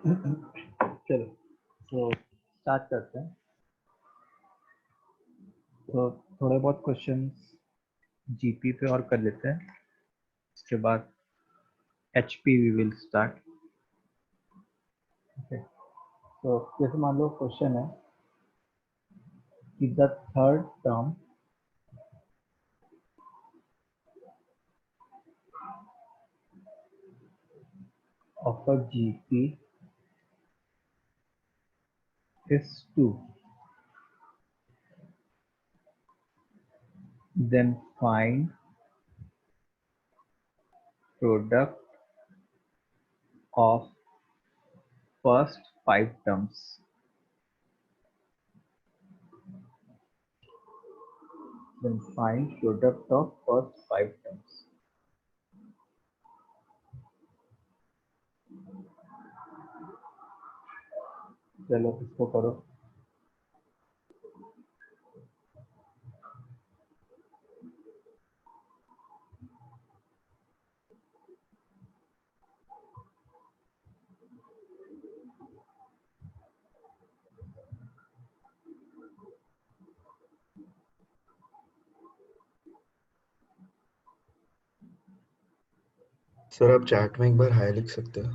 चलो तो स्टार्ट करते हैं। तो थोड़े बहुत क्वेश्चंस जीपी पे और कर लेते हैं, उसके बाद HP we will start. Okay, तो जैसे मान लो क्वेश्चन है कि the third term of a GP is 2, then find product of first 5 terms. Then find product of first 5 terms. चलो इसको करो। सर आप चैट में एक बार हाय लिख सकते हो।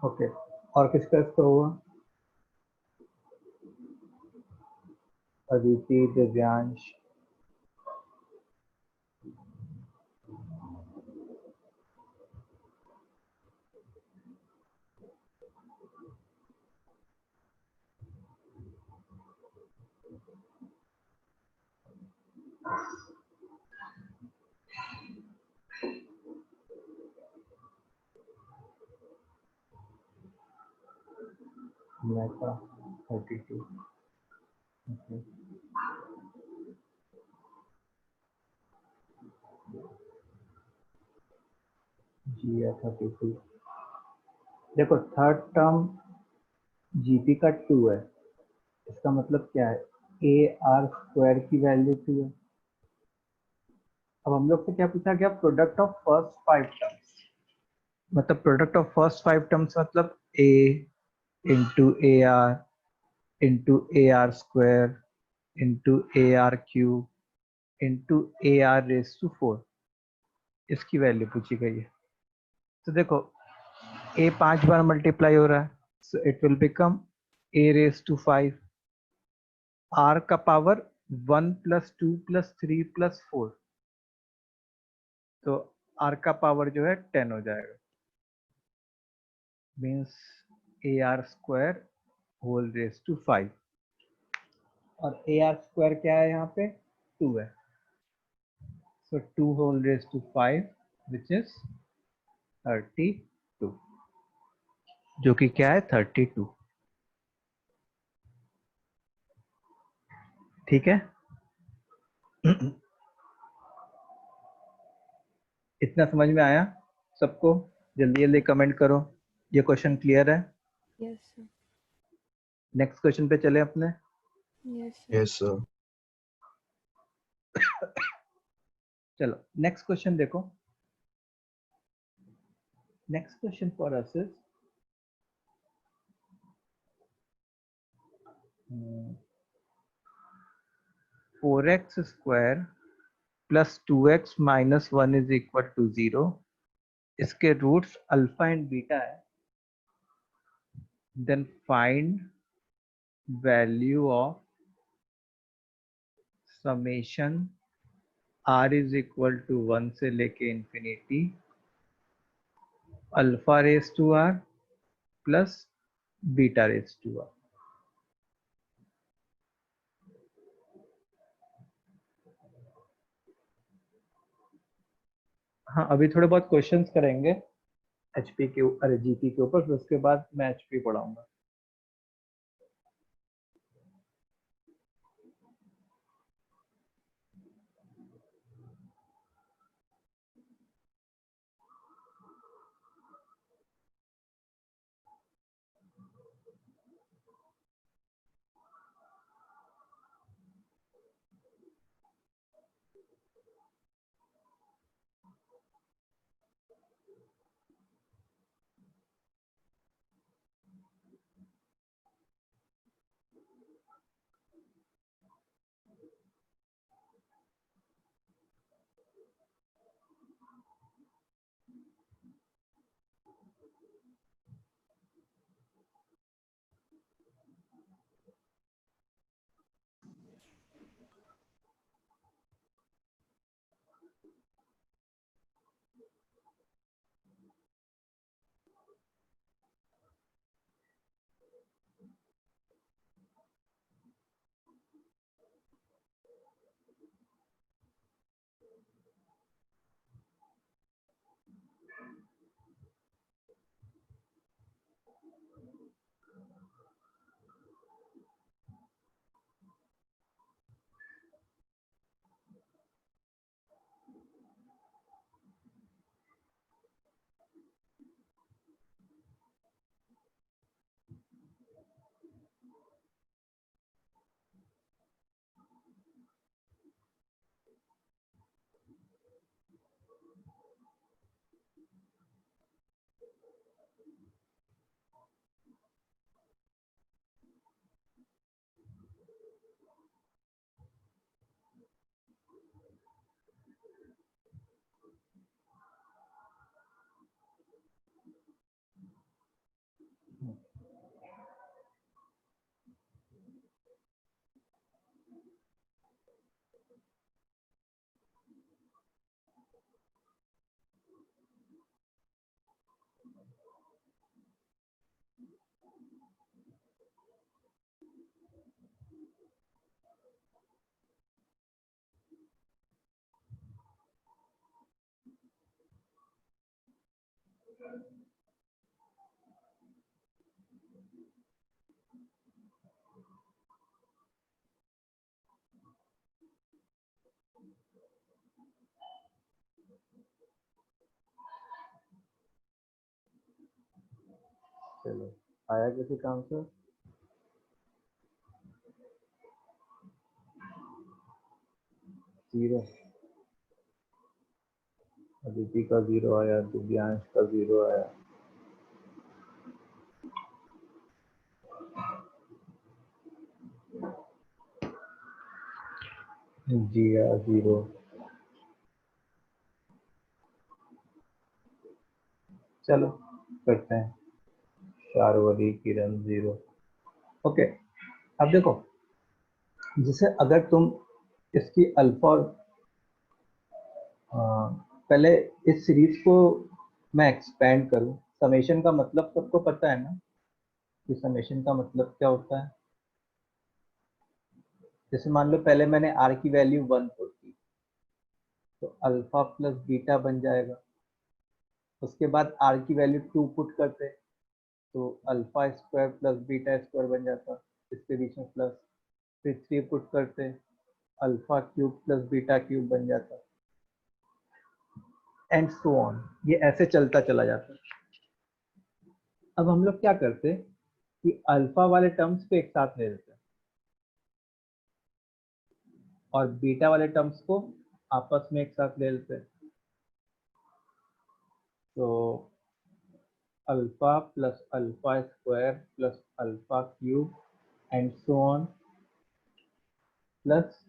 ओके, और किसका इसका हुआ? अदिति, दिव्यांश, मेहता 32। ओके, जिया 32। देखो थर्ड टर्म जीपी का 2 है, इसका मतलब क्या है? ए आर स्क्वायर की वैल्यू 2 है। अब हम लोग से क्या पूछा गया? Product of first 5 terms. मतलब प्रोडक्ट ऑफ फर्स्ट 5 टर्म्स मतलब a into a r into a r square into a r cube into a r raise to 4, इसकी वैल्यू पूछी गई है। तो देखो ए 5 बार मल्टीप्लाई हो रहा है, so it will become a raise to 5। R का पावर 1 प्लस 2 प्लस 3 प्लस 4, तो आर का पावर जो है 10 हो जाएगा। Means a r square whole raise to 5, और ए आर स्क्वायर क्या है यहाँ पे? 2 है। So 2 whole raise to 5 which is 32, जो कि क्या है? 32। ठीक है। इतना समझ में आया सबको? जल्दी जल्दी कमेंट करो, ये क्वेश्चन क्लियर है? Yes sir. नेक्स्ट क्वेश्चन पे चले अपने। Yes sir. चलो नेक्स्ट क्वेश्चन देखो। Next question for us is 4x square plus 2x minus 1 is equal to 0। इसके रूट्स अल्फा एंड बीटा है। Then find value of summation r is equal to 1 से लेके infinity alpha raise to r plus beta raise to r। हाँ अभी थोड़े बहुत questions करेंगे HP के अरे जीपी के ऊपर, फिर उसके बाद मैं एचपी पढ़ाऊंगा। चलो आया किसी काम से? जीरो। अदिति का जीरो आया, दिव्यांश का जीरो आया। जिया जीरो। चलो करते हैं। शारवरी, किरण जीरो। ओके अब देखो, जैसे अगर तुम इसकी अल्फा और पहले इस सीरीज को मैं एक्सपेंड करूं, समेशन का मतलब सबको पता है ना कि समेशन का मतलब क्या होता है। जैसे मान लो पहले मैंने आर की वैल्यू 1 पुट की, तो अल्फा प्लस बीटा बन जाएगा। उसके बाद आर की वैल्यू 2 पुट करते, तो alpha square plus beta square बन जाता, इसके बीच में प्लस। फिर 3 पुट करते, alpha cube plus beta cube बन जाता, एंड सो ऑन। ये ऐसे चलता चला जाता। अब हम लोग क्या करते कि अल्फा वाले टर्म्स को एक साथ ले लेते हैं और बीटा वाले टर्म्स को आपस में एक साथ ले लेते हैं। तो alpha plus alpha square plus alpha cube and so on, plus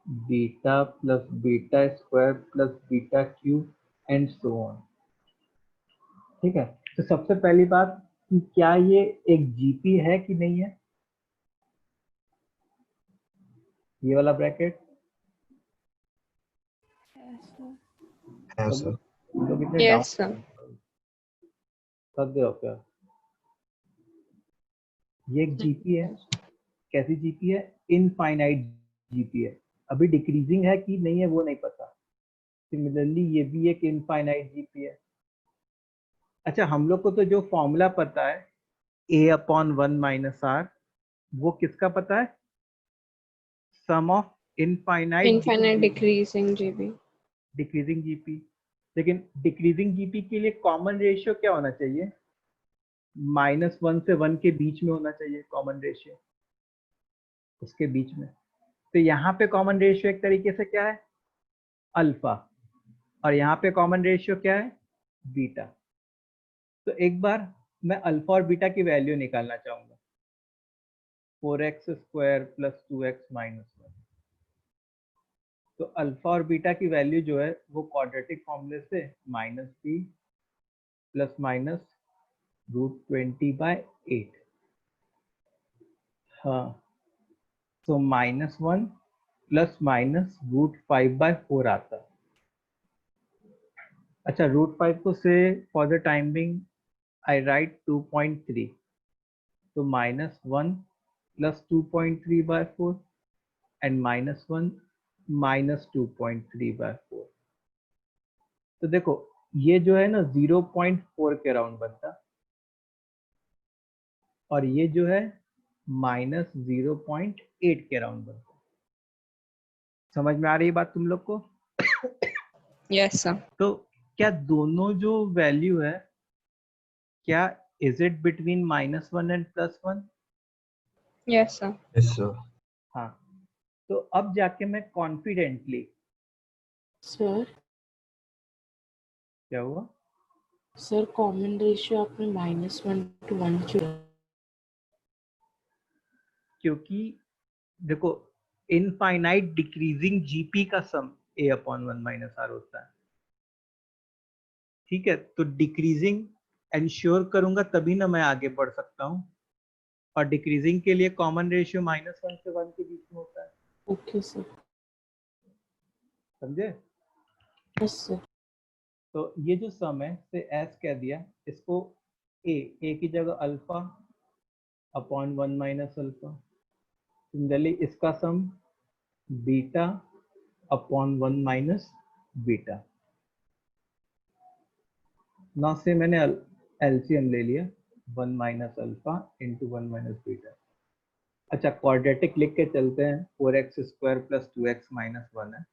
beta plus beta square plus beta cube and so on. ठीक है, तो सबसे पहली बात कि क्या ये एक जीपी है कि नहीं है, ये वाला ब्रैकेट। हाँ सब सर। लोग इतने Yes, sir. डाउन कर दे हो क्या? ये एक जीपी है। कैसी जीपी है? इनफाइनाइट जीपी है। अभी डिक्रीजिंग है कि नहीं है वो नहीं पता, सिमिलरली ये भी एक इनफाइनाइट जीपी है। अच्छा, हम लोग को तो जो फॉर्मूला पता है a/1 - r, वो किसका पता है? Sum of infinite Infinite decreasing GB. Decreasing GP. लेकिन डिक्रीजिंग जीपी के लिए कॉमन रेशियो क्या होना चाहिए? -1 से 1 के बीच में होना चाहिए कॉमन रेशियो, उसके बीच में। तो यहाँ पे कॉमन रेशियो एक तरीके से क्या है? अल्फा। और यहाँ पे कॉमन रेशियो क्या है? बीटा। तो एक बार मैं अल्फा और बीटा की वैल्यू निकालना चाहूंगा। 4x² + 2x - 1। तो अल्फा और बीटा की वैल्यू जो है वो क्वाड्रेटिक फॉर्मूले से -b ± √20/8। हाँ, तो -1 ± √5/4 आता है। अच्छा, √5 को से for the time being I right 2.3, तो -1 + 2.3/4 एंड -1 -2.3/4। तो देखो ये जो है ना 0.4 के अराउंड बनता, और ये जो है -0.8 के अराउंड बनता। समझ में आ रही है बात तुम लोग को? Yes, sir. तो क्या दोनों जो वैल्यू है, क्या is it between -1 and +1? Yes, sir. Yes, sir. हाँ, तो अब जाके मैं कॉन्फिडेंटली, सर क्या हुआ? सर कॉमन रेशियो आपने -1 to 1 चुना। क्योंकि देखो इनफाइनाइट डिक्रीजिंग जीपी का सम a/1 - r होता है। ठीक है, तो डिक्रीजिंग एंश्योर करूंगा तभी ना मैं आगे बढ़ सकता हूँ, और डिक्रीजिंग के लिए कॉमन रेशियो -1 से 1 के बीच में होता है। Okay sir. समझे? Yes sir. तो ये जो सम है से एस कह दिया, इसको ए की जगह अल्फा अपॉन 1 - अल्फा। सिमिलरली इसका सम बीटा अपॉन 1 - बीटा। ना से मैंने एलसीएम ले लिया 1 - अल्फा इंटू 1 - बीटा। अच्छा, क्वाड्रेटिक लिख के चलते हैं। 4x² + 2x - 1 है।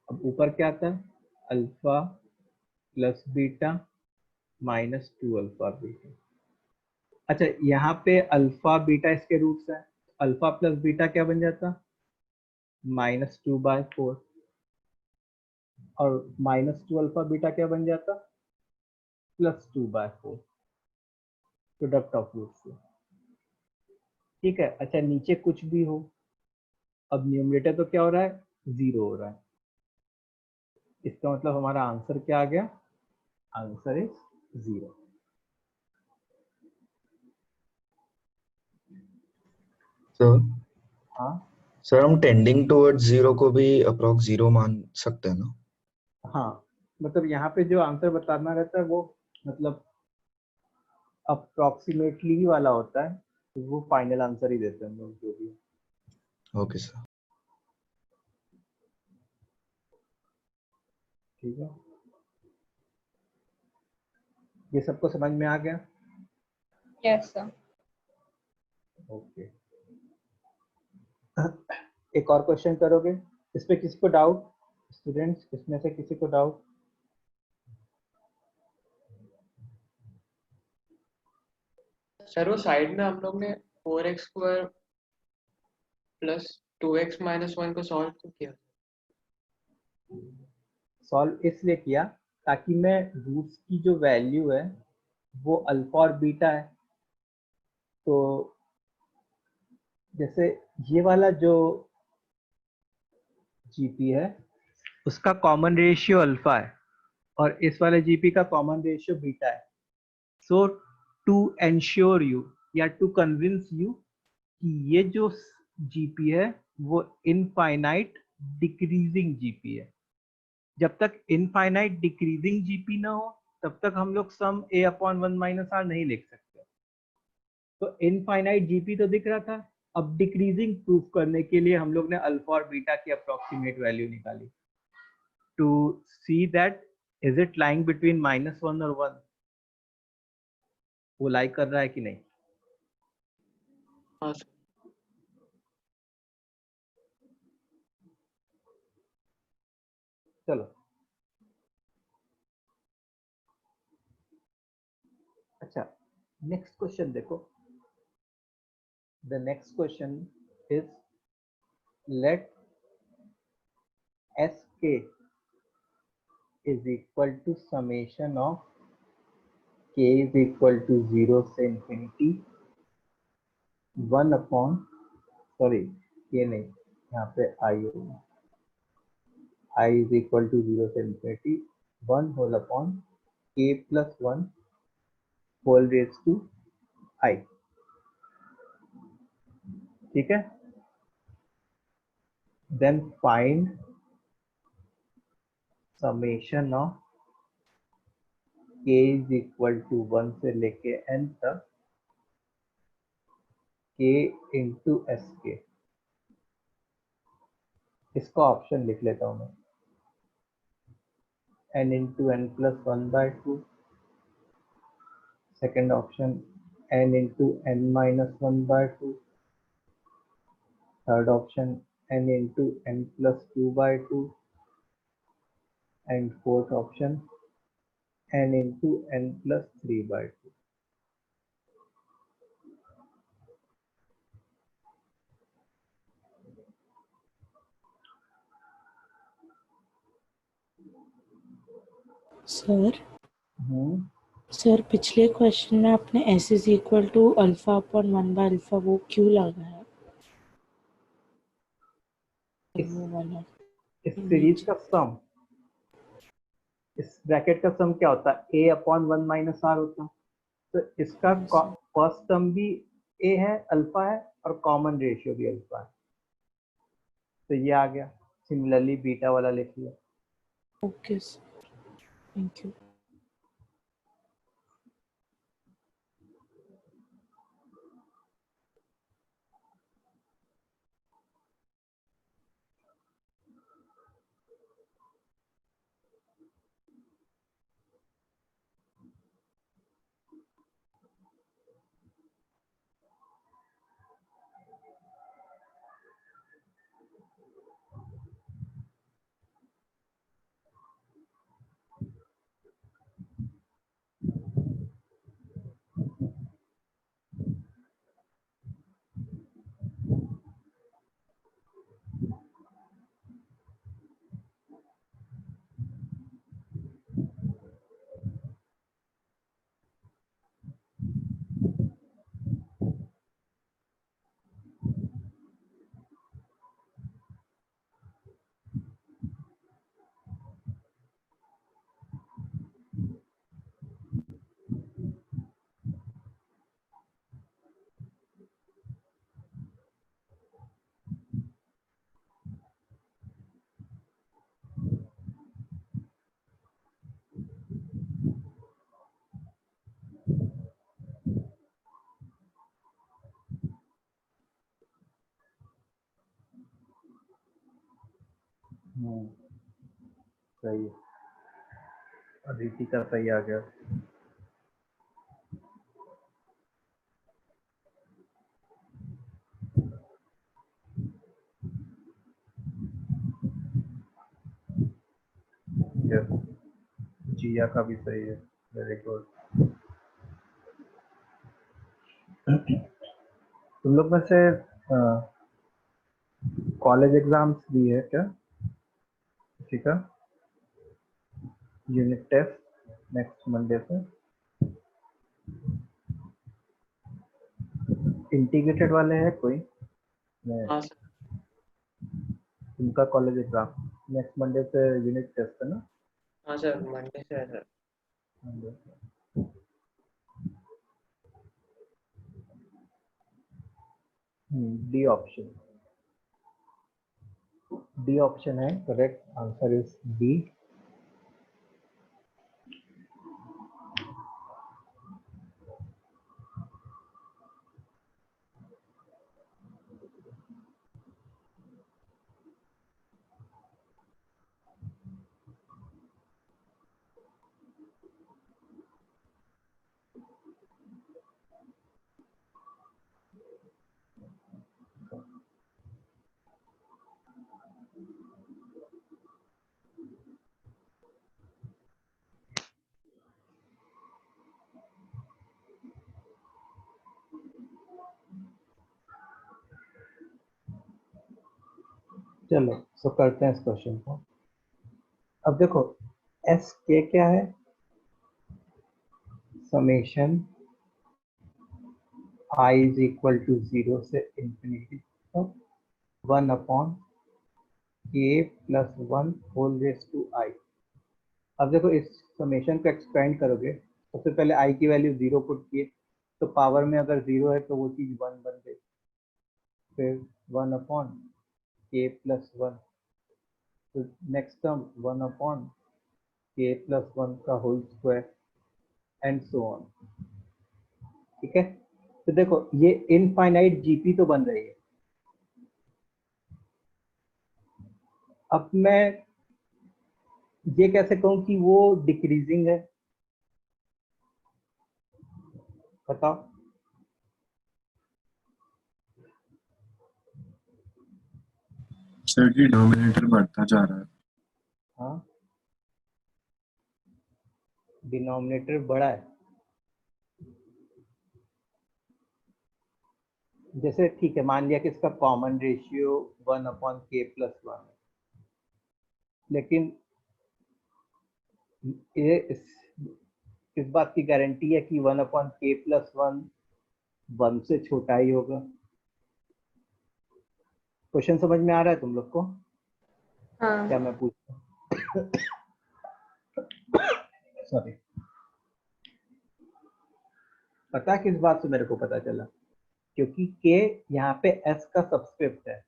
अब ऊपर क्या आता है? Alpha plus beta -2 alpha beta. अच्छा, यहाँ पे अल्फा बीटा इसके रूट्स है। अल्फा प्लस बीटा क्या बन जाता? -2/4। और -2 अल्फा बीटा क्या बन जाता? +2/4। प्रोडक्ट ऑफ रूट से। ठीक है। अच्छा, नीचे कुछ भी हो, अब न्यूमरेटर तो क्या हो रहा है? 0 हो रहा है। इसका मतलब हमारा आंसर क्या आ गया? Answer is 0। सर हाँ सर हम टेंडिंग टुवर्ड्स 0 को भी अप्रॉक्स 0 मान सकते हैं ना? हाँ, मतलब यहाँ पे जो आंसर बताना रहता है वो मतलब अप्रोक्सीमेटली वाला होता है, तो वो फाइनल आंसर ही देते हैं हम लोग जो भी। Okay sir. ठीक है, ये सबको समझ में आ गया? Yes, sir. ओके। एक और क्वेश्चन करोगे इस पे? किसी को डाउट? स्टूडेंट्स, इसमें से किसी को डाउट? सर वो साइड में हम लोग ने 4x² + 2x - 1 को सॉल्व किया। सॉल्व इसलिए किया ताकि मैं रूट्स की जो वैल्यू है वो अल्फा और बीटा है। तो जैसे ये वाला जो जीपी है उसका कॉमन रेशियो अल्फा है, और इस वाले जीपी का कॉमन रेशियो बीटा है। सो टू एंश्योर यू या टू कन्विंस यू कि ये जो जीपी है वो इनफाइनाइट डिक्रीजिंग जीपी है। जब तक इनफाइनाइट डिक्रीजिंग जीपी ना हो तब तक हम लोग सम a/1 - r नहीं लिख सकते। तो इनफाइनाइट जीपी तो दिख रहा था अब डिक्रीजिंग प्रूफ करने के लिए हम लोग ने अल्फा और बीटा की अप्रोक्सीमेट वैल्यू निकाली to see that is it lying between -1 और 1, वो लाई कर रहा है कि नहीं। हाँ सर। चलो अच्छा, नेक्स्ट क्वेश्चन देखो। The next question is let sk is equal to summation of k is equal to 0 से infinity 1 upon, सॉरी k नहीं, यहाँ पे i होगा, I is equal to 0 से infinity 1 whole upon k plus 1 whole raised to I, ठीक है। then find summation of k is equal to 1 से लेके n तक k into sk, इसका ऑप्शन लिख लेता हूँ मैं, n into n plus 1 by 2, second option n into n minus 1 by 2, third option n into n plus 2 by 2, and fourth option n into n plus 3 by 2. Sir hmm, sir पिछले question में आपने s is equal to alpha upon 1 by alpha वो क्यों लगाया? इस वो वाला इस सीरीज का सम, इस ब्रैकेट का सम क्या होता है, a अपॉन 1 माइनस r होता है। तो इसका फर्स्ट टर्म भी a है, अल्फा है, और कॉमन रेशियो भी अल्फा है, तो ये आ गया। सिमिलरली बीटा वाला लिख लिया। Okay sir, thank you. सही है, अदिति का सही आ गया। यस, जिया का भी सही है, वेरी गुड। तुम लोग में से कॉलेज एग्जाम्स भी है क्या? ठीक है, यूनिट टेस्ट नेक्स्ट मंडे से। इंटीग्रेटेड वाले हैं कोई? नहीं, हाँ सर। उनका कॉलेज एग्जाम नेक्स्ट मंडे से यूनिट टेस्ट है ना? हाँ सर, मंडे से है sir. D option, D option है करेक्ट आंसर इज डी। चलो सो करते हैं इस क्वेश्चन को। अब देखो एस के क्या है, summation i is equal to 0 से इंफिनिटी तक 1 upon k plus 1 whole raise to i. अब देखो इस समेशन को एक्सपेंड करोगे, सबसे पहले आई की वैल्यू 0 पुट किए, तो पावर में अगर 0 है तो वो चीज़ 1 बन गई, फिर 1 अपॉन के प्लस 1, तो next term 1 upon k plus 1 का whole square and so on. ठीक है, तो देखो ये इनफाइनाइट जीपी तो बन रही है। अब मैं ये कैसे कहूं कि वो डिक्रीजिंग है, बताओ। सर डिनोमिनेटर बढ़ता जा रहा है। हाँ, डिनोमिनेटर बड़ा है, जैसे ठीक है मान लिया कि इसका common ratio 1 upon k plus 1 है, लेकिन ये इस बात की गारंटी है कि 1 अपॉन के प्लस 1 से छोटा ही होगा। क्वेश्चन समझ में आ रहा है तुम लोग को? हाँ क्या मैं पूछता हूँ? सॉरी, पता किस बात से मेरे को पता चला, क्योंकि के यहाँ पे एस का सबस्क्रिप्ट है,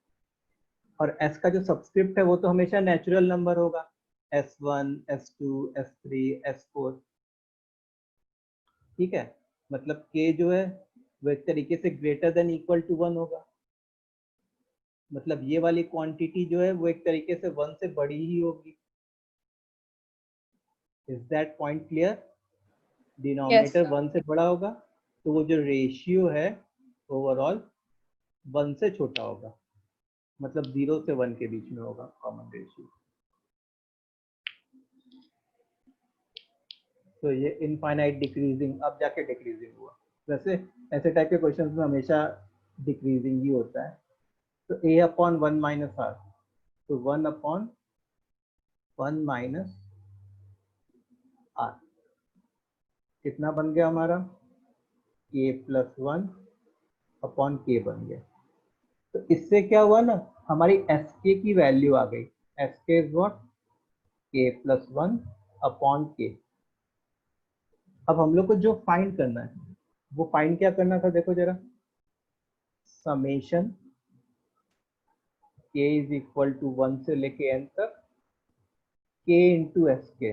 और एस का जो सबस्क्रिप्ट है वो तो हमेशा नेचुरल नंबर होगा, S1, S2, S3, S4। ठीक है, मतलब के जो है वो एक तरीके से ग्रेटर देन इक्वल टू 1 होगा, मतलब ये वाली क्वांटिटी जो है वो एक तरीके से 1 से बड़ी ही होगी। Is that point clear? Denominator Yes, 1 से बड़ा होगा तो वो जो रेशियो है ओवरऑल 1 से छोटा होगा, मतलब 0 से 1 के बीच में होगा कॉमन रेशियो। तो ये इनफाइनाइट डिक्रीजिंग अब जाके डिक्रीजिंग हुआ। वैसे ऐसे टाइप के क्वेश्चंस में हमेशा डिक्रीजिंग ही होता है। तो a अपॉन 1 माइनस आर, तो 1 अपॉन 1 माइनस आर कितना बन गया हमारा, k प्लस 1 अपॉन के बन गया। तो इससे क्या हुआ ना, हमारी एस के की वैल्यू आ गई, एस के इज व्हाट, के प्लस 1 अपॉन के। अब हम लोग को जो फाइंड करना है वो फाइंड क्या करना था, देखो जरा, summation k is equal to 1 से लेके n तक k इंटू एस के।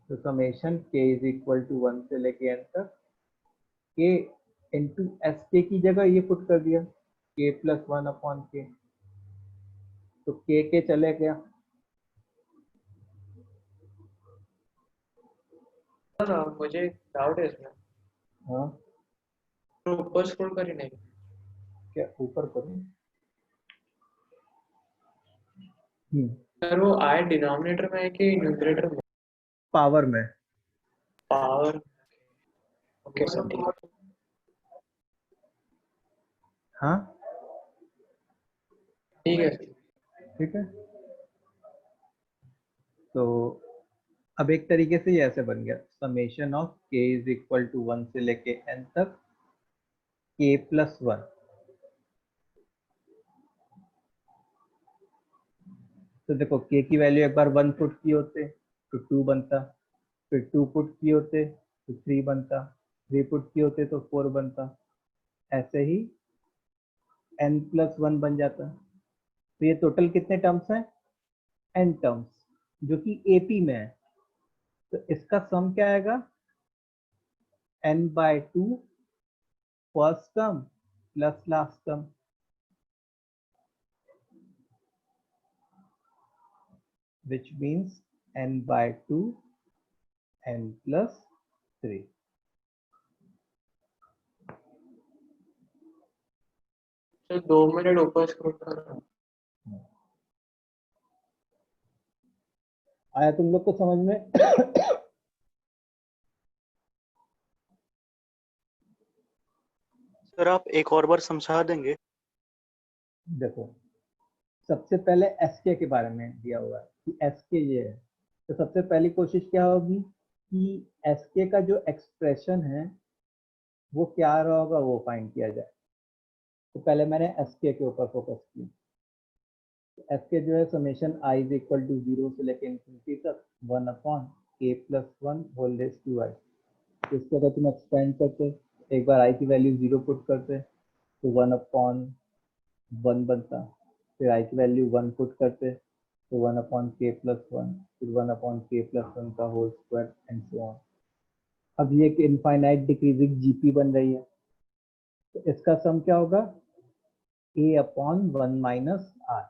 तो summation k is equal to 1 से लेके n तक k इंटू एस के की जगह ये पुट कर दिया k प्लस 1 अपॉन के, तो के चले गया। ना मुझे डाउट है इसमें, हाँ, तो ऊपर स्क्रॉल कर ही नहीं। क्या ऊपर करूँ? सर वो आई डिनोमिनेटर में है कि न्यूमरेटर में? पावर में। पावर। ओके सर ठीक है। हाँ ठीक है। ठीक है, तो अब एक तरीके से ये ऐसे बन गया, summation of k is equal to 1 से लेके n तक k प्लस 1। तो देखो k की वैल्यू एक बार 1 पुट किए होते तो 2 बनता, फिर 2 पुट किए होते तो 3 बनता, 3 पुट किए होते तो 4 बनता, ऐसे ही n प्लस 1 बन जाता। तो ये टोटल कितने टर्म्स हैं, n टर्म्स, जो कि AP में है। तो इसका सम क्या आएगा, n/2 first term plus last term, which means n/2 n plus 3। तो 2 मिनट ऊपर स्क्रॉल कर रहा हूँ। आया तुम लोग को समझ में? सर आप एक और बार समझा देंगे? देखो सबसे पहले एसके के बारे में दिया हुआ है कि एसके ये है, तो सबसे पहली कोशिश क्या होगी कि एसके का जो एक्सप्रेशन है वो क्या आ रहा होगा वो फाइंड किया जाए। तो पहले मैंने एसके के ऊपर फोकस किया। एसके जो है summation i is equal to 0 से लेकर इन्फिनिटी तक 1/k+1 होल रेज टू आई। तो इसको अगर तुम एक्सपेंड करते, एक बार आई की वैल्यू 0 पुट करते तो 1/1 बनता, फिर आई की वैल्यू 1 पुट करते तो 1/k+1, फिर 1/k+1 का whole square and so on. अब ये एक इनफाइनाइट डिक्रीजिंग जीपी बन रही है, तो इसका सम क्या होगा a/1 माइनस आर,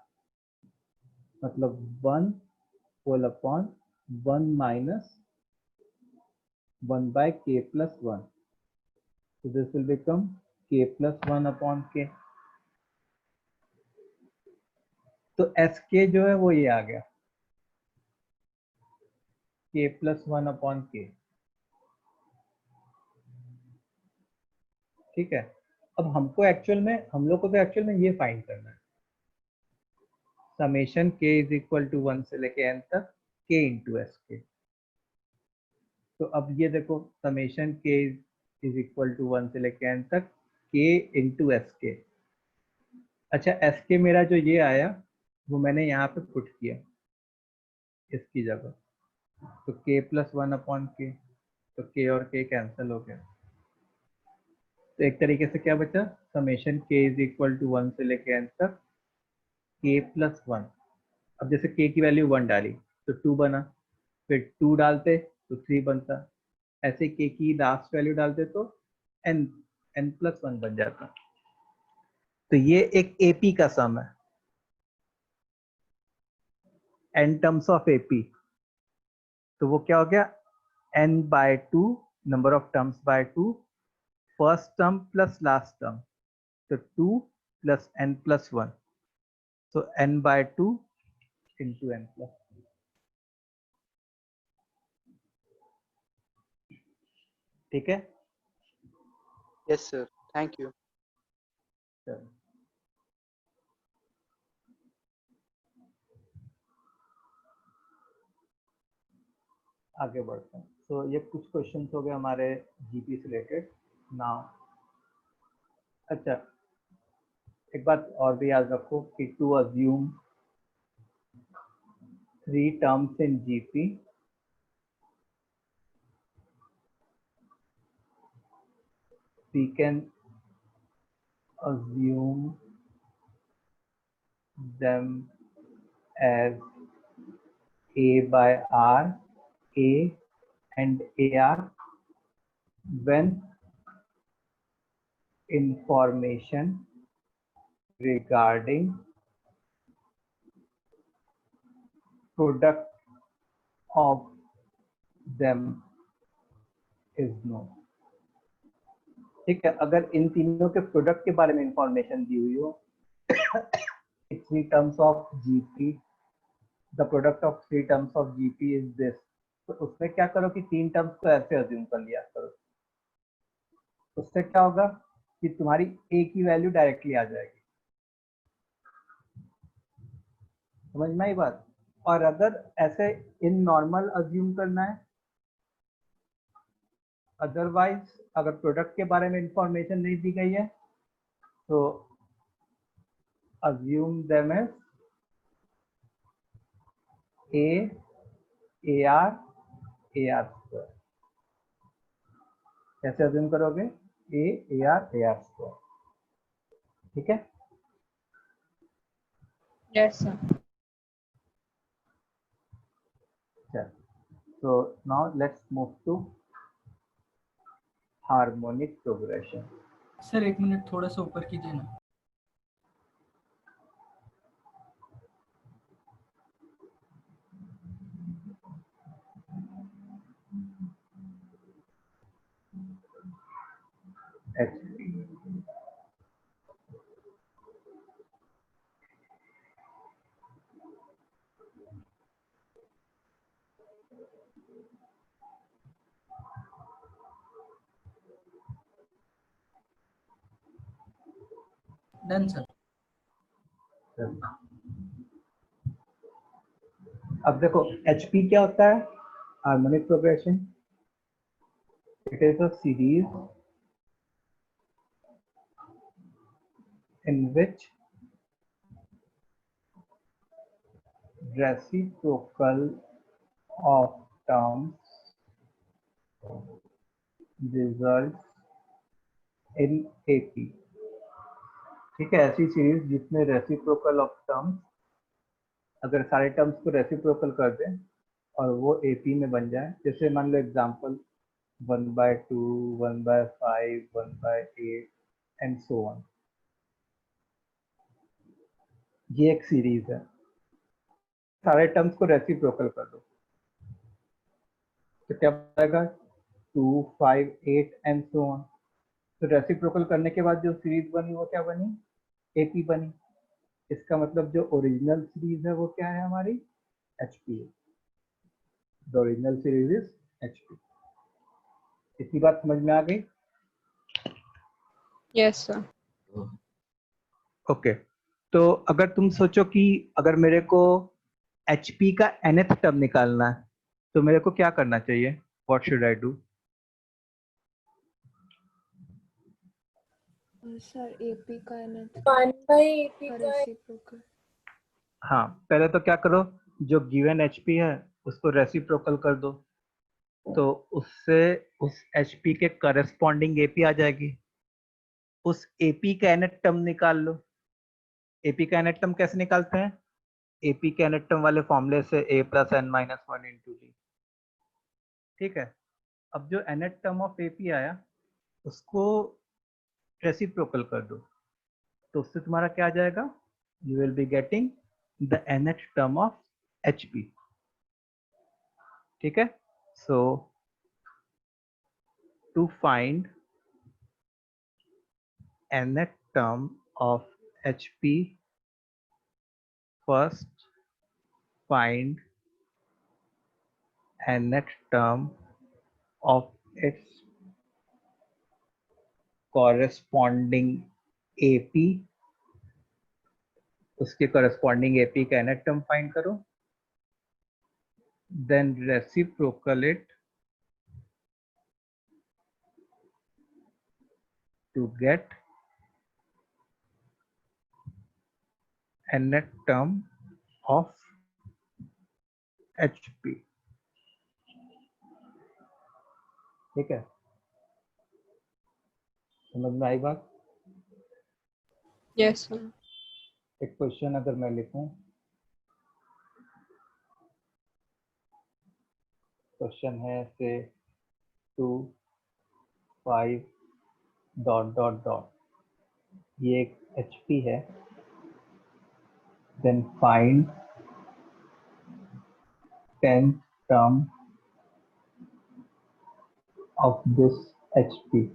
मतलब 1 whole upon 1 minus 1/k+1, so this will become k+1/k। तो sk जो है वो ये आ गया k+1/k। ठीक है, अब हमको एक्चुअल में, हम लोग को तो एक्चुअल में ये फाइंड करना है summation k is equal to 1 से लेके n तक k इंटू एस के। तो अब ये देखो summation k is equal to 1 से लेके n तक k इंटू एस के। अच्छा एस के मेरा जो ये आया वो मैंने यहाँ पे पुट किया इसकी जगह, तो k+1/k, तो k और k कैंसिल हो गया। तो एक तरीके से क्या बचा, summation k is equal to 1 से लेके n तक k+1। अब जैसे k की वैल्यू 1 डाली तो 2 बना, फिर 2 डालते तो 3 बनता, ऐसे k की लास्ट वैल्यू डालते तो n+1 बन जाता। तो ये एक AP का सम है, n टर्म्स ऑफ AP। तो वो क्या हो गया n/2 number of terms by 2, first term plus last term, तो 2 + n+1, तो n/2 into n+1। ठीक है, Yes, sir. Thank you. चलो आगे बढ़ते हैं। तो ये कुछ क्वेश्चंस हो गए हमारे जीपी से रिलेटेड। नाउ अच्छा एक बात और भी याद रखो कि to assume 3 terms in GP, we can assume them as A by R, A and AR when information regarding product of them is known। ठीक है, अगर इन तीनों के प्रोडक्ट के बारे में इंफॉर्मेशन दी हुई हो, 3 terms of GP, the product of 3 terms of GP is this, तो उसमें क्या करो कि 3 टर्म्स को ऐसे अज्यूम कर लिया करो। उससे क्या होगा कि तुम्हारी ए की वैल्यू डायरेक्टली आ जाएगी। समझ में आई बात। और अगर ऐसे इन नॉर्मल अज्यूम करना है, अदरवाइज अगर प्रोडक्ट के बारे में इंफॉर्मेशन नहीं दी गई है तो assume them as a AR AR square. कैसे अज्यूम करोगे, A AR AR स्क्वायर। ठीक है, Yes, sir. चल so now let's move to harmonic progression। Sir 1 minute थोड़ा सा ऊपर कीजिए ना। Done sir. अब देखो HP क्या होता है? Harmonic progression. It is a series in which reciprocal of terms results in AP. ठीक है, ऐसी सीरीज जिसमें रेसिप्रोकल ऑफ टर्म्स, अगर सारे टर्म्स को रेसिप्रोकल कर दें और वो AP में बन जाए. जैसे मान लो एग्जांपल 1/2, 1/5, 1/8 एंड सो ऑन. ये एक सीरीज है. सारे टर्म्स को रेसिप्रोकल कर दो तो क्या बनेगा? 2, 5, 8 एंड सो ऑन. तो रेसिप्रोकल करने के बाद जो सीरीज बनी वो क्या बनी? AP बनी. इसका मतलब जो ओरिजिनल सीरीज है वो क्या है हमारी? HP है. The original series is HP. इतनी बात समझ में आ गई? Yes sir. ओके. तो अगर तुम सोचो कि अगर मेरे को HP का nth टर्म निकालना है तो मेरे को क्या करना चाहिए? What should I do? Sir AP का nth 1/AP का का रेसिप्रोकल। हाँ, पहले तो क्या करो, जो गिवन HP है उसको रेसिप्रोकल कर दो तो उससे उस HP के करस्पॉन्डिंग AP आ जाएगी. उस AP का nth टर्म निकाल लो. AP का nth टर्म कैसे निकालते हैं? AP के nth टर्म वाले फॉर्मूले से a + n-1 × d. ठीक है. अब जो nth टर्म ऑफ AP आया उसको रेसिप्रोकल कर दो तो उससे तुम्हारा क्या आ जाएगा? You will be getting the nth term of HP. ठीक है. So to find nth term of HP, first find nth term of its corresponding AP. उसके corresponding AP का nth term find करो, then reciprocal it to get nth term of HP. ठीक है, समझ में आई बात? Yes sir. एक question अगर मैं लिखूं, क्वेश्चन है से 2, 5 ... ये एक HP है. then find 10th term of this HP.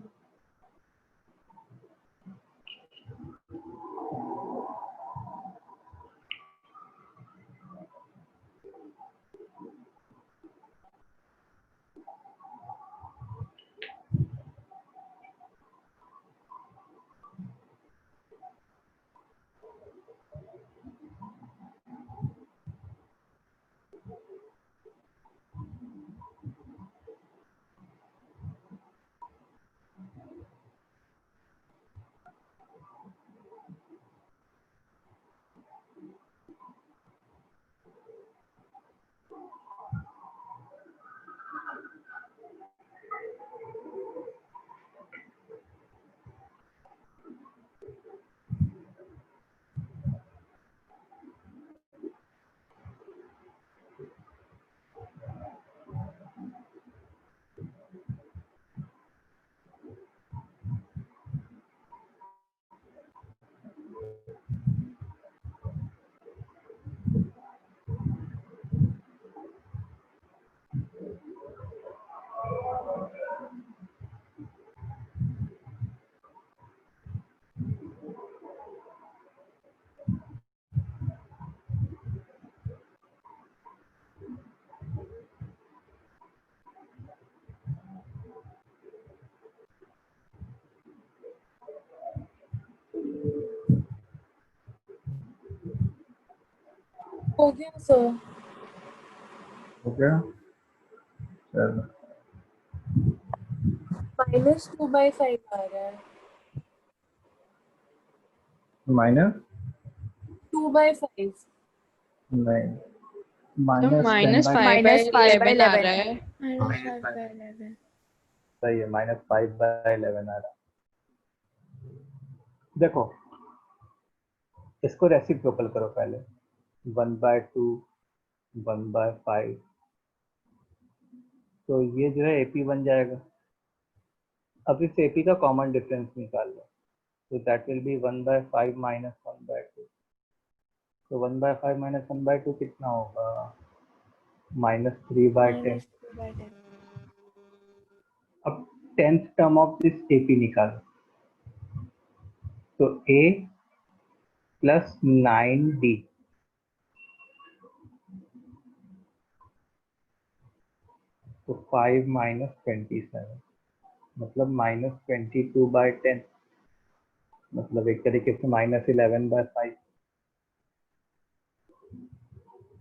हो गया सर। हो गया? चलो -2/5 आ रहा है। माइनस 2/5। नहीं, तो माइनस 10 -5 बाई by 11 आ रहा है। -5/11। सही है, -5/11 आ रहा है। देखो इसको रेसिप्रोकल करो पहले, 1/2 1/5, तो ये जो है AP बन जाएगा। अब इस AP का कॉमन डिफरेंस निकाल लो, तो दैट विल बी 1/5 माइनस 1/2। तो 1/5 माइनस 1/2 कितना होगा? -3/10। -3/10। अब 10th term of this AP निकालो, तो A प्लस 9D, तो 5 माइनस 27, मतलब -22/10, मतलब एक तरीके से -11/5।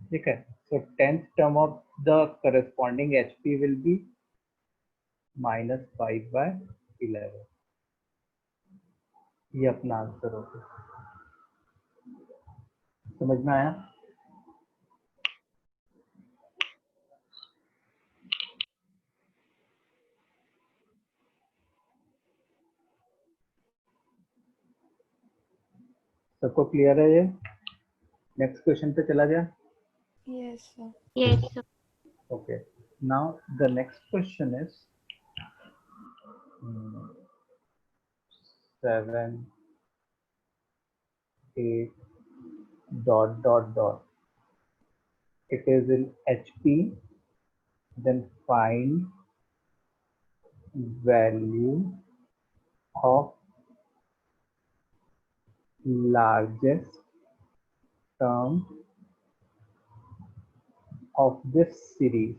ठीक है, so 10th term of the corresponding HP will be -5/11। ये अपना आंसर होगा। समझ में आया? सबको क्लियर है ये? नेक्स्ट क्वेश्चन पे चला जाए। Yes sir। Yes sir. Okay, now the next question is 7 8 ... It is in HP, then find value of largest term of this series.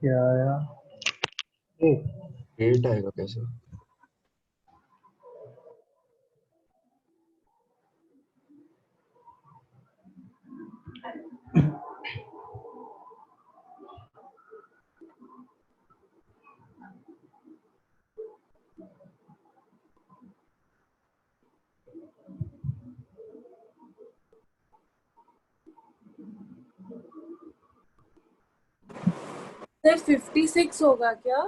क्या आया? 8 आएगा कैसे? सर 56 होगा क्या?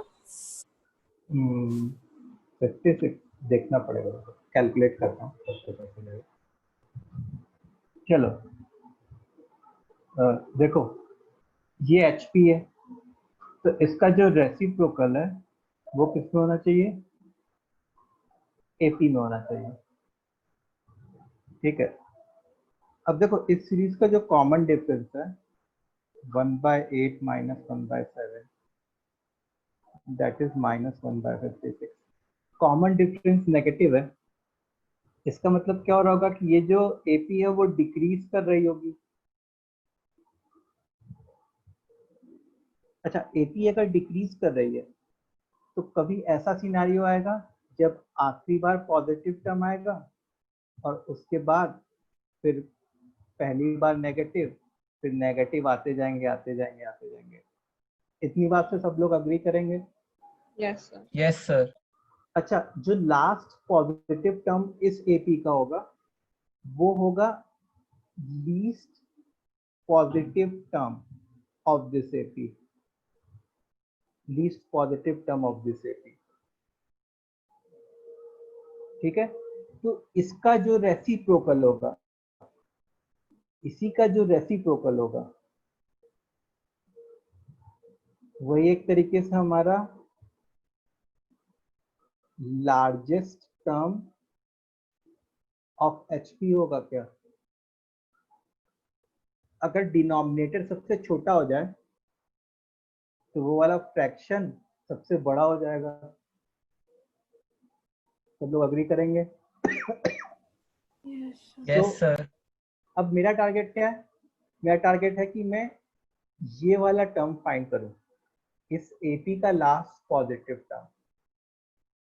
56 देखना पड़ेगा, कैलकुलेट करता हूँ कैसे कैसे लगेगा। चलो देखो ये HP है, तो इसका जो रेसिप्रोकल है वो किसमें होना चाहिए? AP में होना चाहिए। ठीक है, अब देखो इस सीरीज का जो कॉमन डिफरेंस है 1/8 minus 1/7 that is -1/56। Common difference negative है, इसका मतलब क्या हो रहा होगा कि ये जो AP है वो डिक्रीज कर रही होगी। अच्छा, AP अगर डिक्रीज कर रही है तो कभी ऐसा सिनारियो आएगा जब आखिरी बार पॉजिटिव टर्म आएगा और उसके बाद फिर पहली बार नेगेटिव, फिर नेगेटिव आते जाएंगे आते जाएंगे आते जाएंगे। इतनी बात से सब लोग अग्री करेंगे? Yes sir. Yes sir. अच्छा, जो लास्ट पॉजिटिव टर्म इस AP का होगा वो होगा least positive term of this AP, least positive term of this AP। ठीक है, तो इसका जो रेसिप्रोकल होगा, इसी का जो रेसिप्रोकल होगा वही एक तरीके से हमारा लार्जेस्ट टर्म ऑफ HP होगा क्या? अगर डिनोमिनेटर सबसे छोटा हो जाए तो वो वाला फ्रैक्शन सबसे बड़ा हो जाएगा। सब लोग अग्री करेंगे? Yes sir. अब मेरा टारगेट क्या है? मेरा टारगेट है कि मैं ये वाला टर्म फाइंड करूं, इस AP का लास्ट पॉजिटिव टर्म।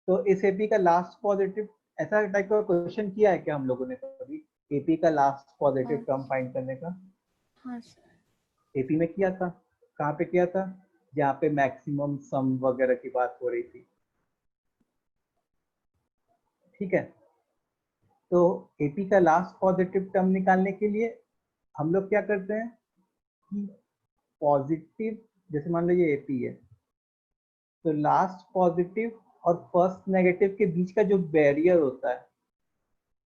तो इस AP का लास्ट पॉजिटिव, ऐसा टाइप का क्वेश्चन किया है क्या हम लोगों ने कभी AP का लास्ट पॉजिटिव टर्म फाइंड करने का? हाँ सर। AP में किया था। कहाँ पे किया था? जहाँ पे मैक्सिमम सम वगैरह की बात हो रही थी। ठीक है, तो AP का लास्ट पॉजिटिव टर्म निकालने के लिए हम लोग क्या करते हैं कि पॉजिटिव, जैसे मान लो ये AP है, तो लास्ट पॉजिटिव और फर्स्ट नेगेटिव के बीच का जो बैरियर होता है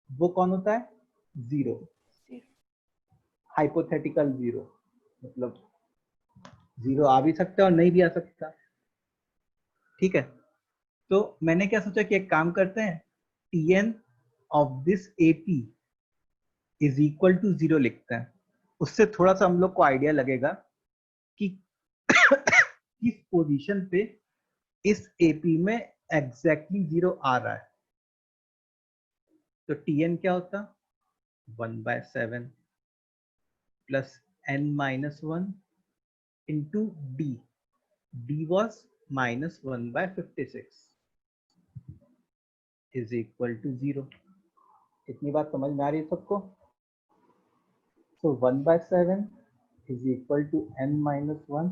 वो कौन होता है? जीरो, हाइपोथेटिकल जीरो, मतलब जीरो आ भी सकता है और नहीं भी आ सकता। ठीक है, तो मैंने क्या सोचा कि एक काम करते हैं, Tn of this AP is equal to 0 लिखते हैं। उससे थोड़ा सा हम लोग को आइडिया लगेगा कि किस पोजीशन पे इस AP में एग्जैक्टली 0 आ रहा है। तो Tn क्या होता? 1/7 plus n-1 into D. D was -1/56 is equal to 0. इतनी बात समझ में आ रही है सबको? So 1/7 is equal to n-1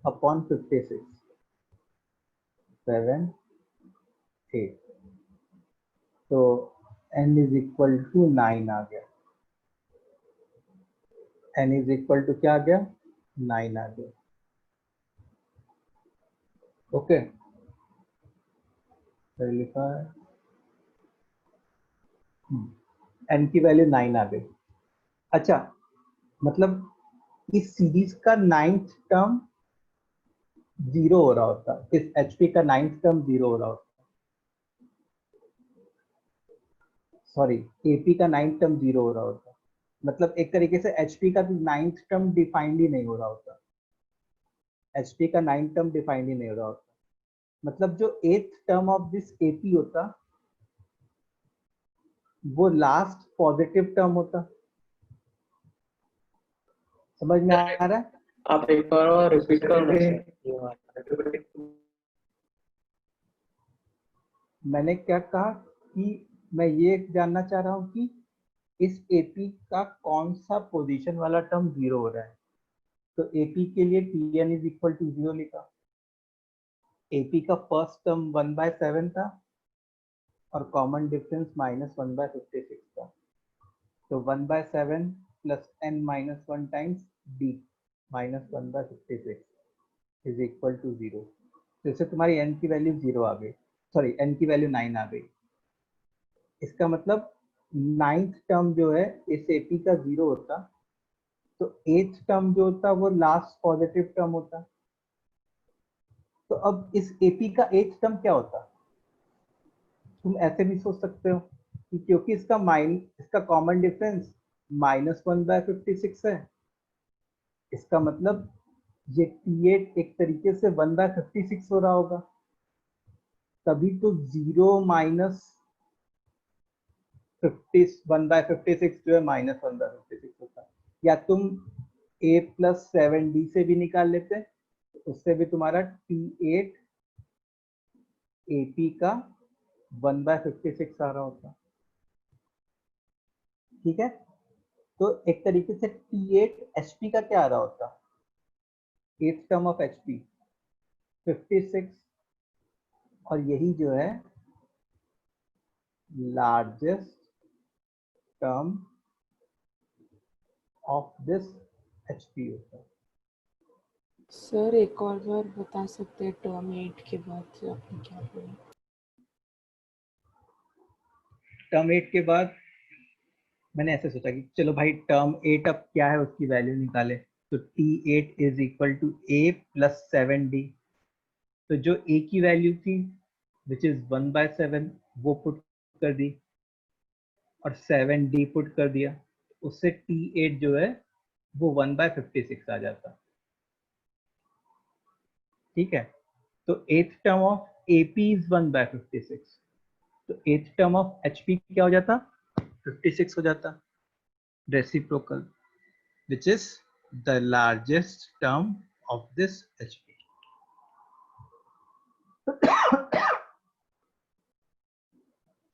upon 56. 7, 8. तो n is equal to 9 आ गया। n is equal to क्या आ गया? 9 आ गया। ओके, लिखा है n की वैल्यू 9 आ गई। अच्छा, मतलब इस सीरीज का 9th टर्म 0 हो रहा होता, इस HP का 9th टर्म 0 हो रहा होता, सॉरी AP का 9th टर्म 0 हो रहा होता। मतलब एक तरीके से HP का 9th टर्म डिफाइंड ही नहीं हो रहा होता, HP का 9th टर्म डिफाइंड ही नहीं हो रहा होता। मतलब जो 8th term of this AP होता वो लास्ट पॉजिटिव टर्म होता। समझ में आ रहा है? आप एक बार और रिपीट करो ना सर। मैंने क्या कहा कि मैं ये जानना चाह रहा हूँ कि इस AP का कौन सा पोजीशन वाला टर्म 0 हो रहा है। तो AP के लिए Tn इज इक्वल टू 0 लिखा। AP का फर्स्ट टर्म 1/7 था और कॉमन डिफरेंस -1/56 था। तो 1/7 plus n-1 times D -1/56। Is equal to 0। तो इससे तुम्हारी n की वैल्यू 0 आ गई, सॉरी n की वैल्यू 9 आ गई। इसका मतलब 9th टर्म जो है इस AP का 0 होता, तो 8th टर्म जो होता वो लास्ट पॉजिटिव टर्म होता। तो अब इस AP का 8th टर्म क्या होता? तुम ऐसे भी सोच सकते हो कि क्योंकि इसका कॉमन डिफरेंस -1/56 है, इसका मतलब ये T8 एक तरीके से 1/56 हो रहा होगा, तभी तो 0 माइनस 1/56 जो है -1/56 होता है। या तुम a + 7d से भी निकाल लेते, उससे भी तुम्हारा T8 AP का 1/56 आ रहा होता। ठीक है, तो एक तरीके से T8 HP का क्या आ रहा होता? 8th टर्म ऑफ HP 56, और यही जो है largest term of this HP होता है। सर एक और बार बता सकते हैं टर्म 8 के बाद से आपने क्या बोला? टर्म 8 के बाद मैंने ऐसे सोचा कि चलो भाई टर्म 8 अब क्या है उसकी वैल्यू निकाले, तो T8 is equal to A + 7D। तो जो A की वैल्यू थी विच इज 1/7 वो पुट कर दी और 7D पुट कर दिया, उससे T8 जो है वो 1/56 आ जाता। ठीक है, तो 8th term of AP is 1/56, तो 8th टर्म ऑफ HP क्या हो जाता? 56 हो जाता, reciprocal, which is the largest term of this HP।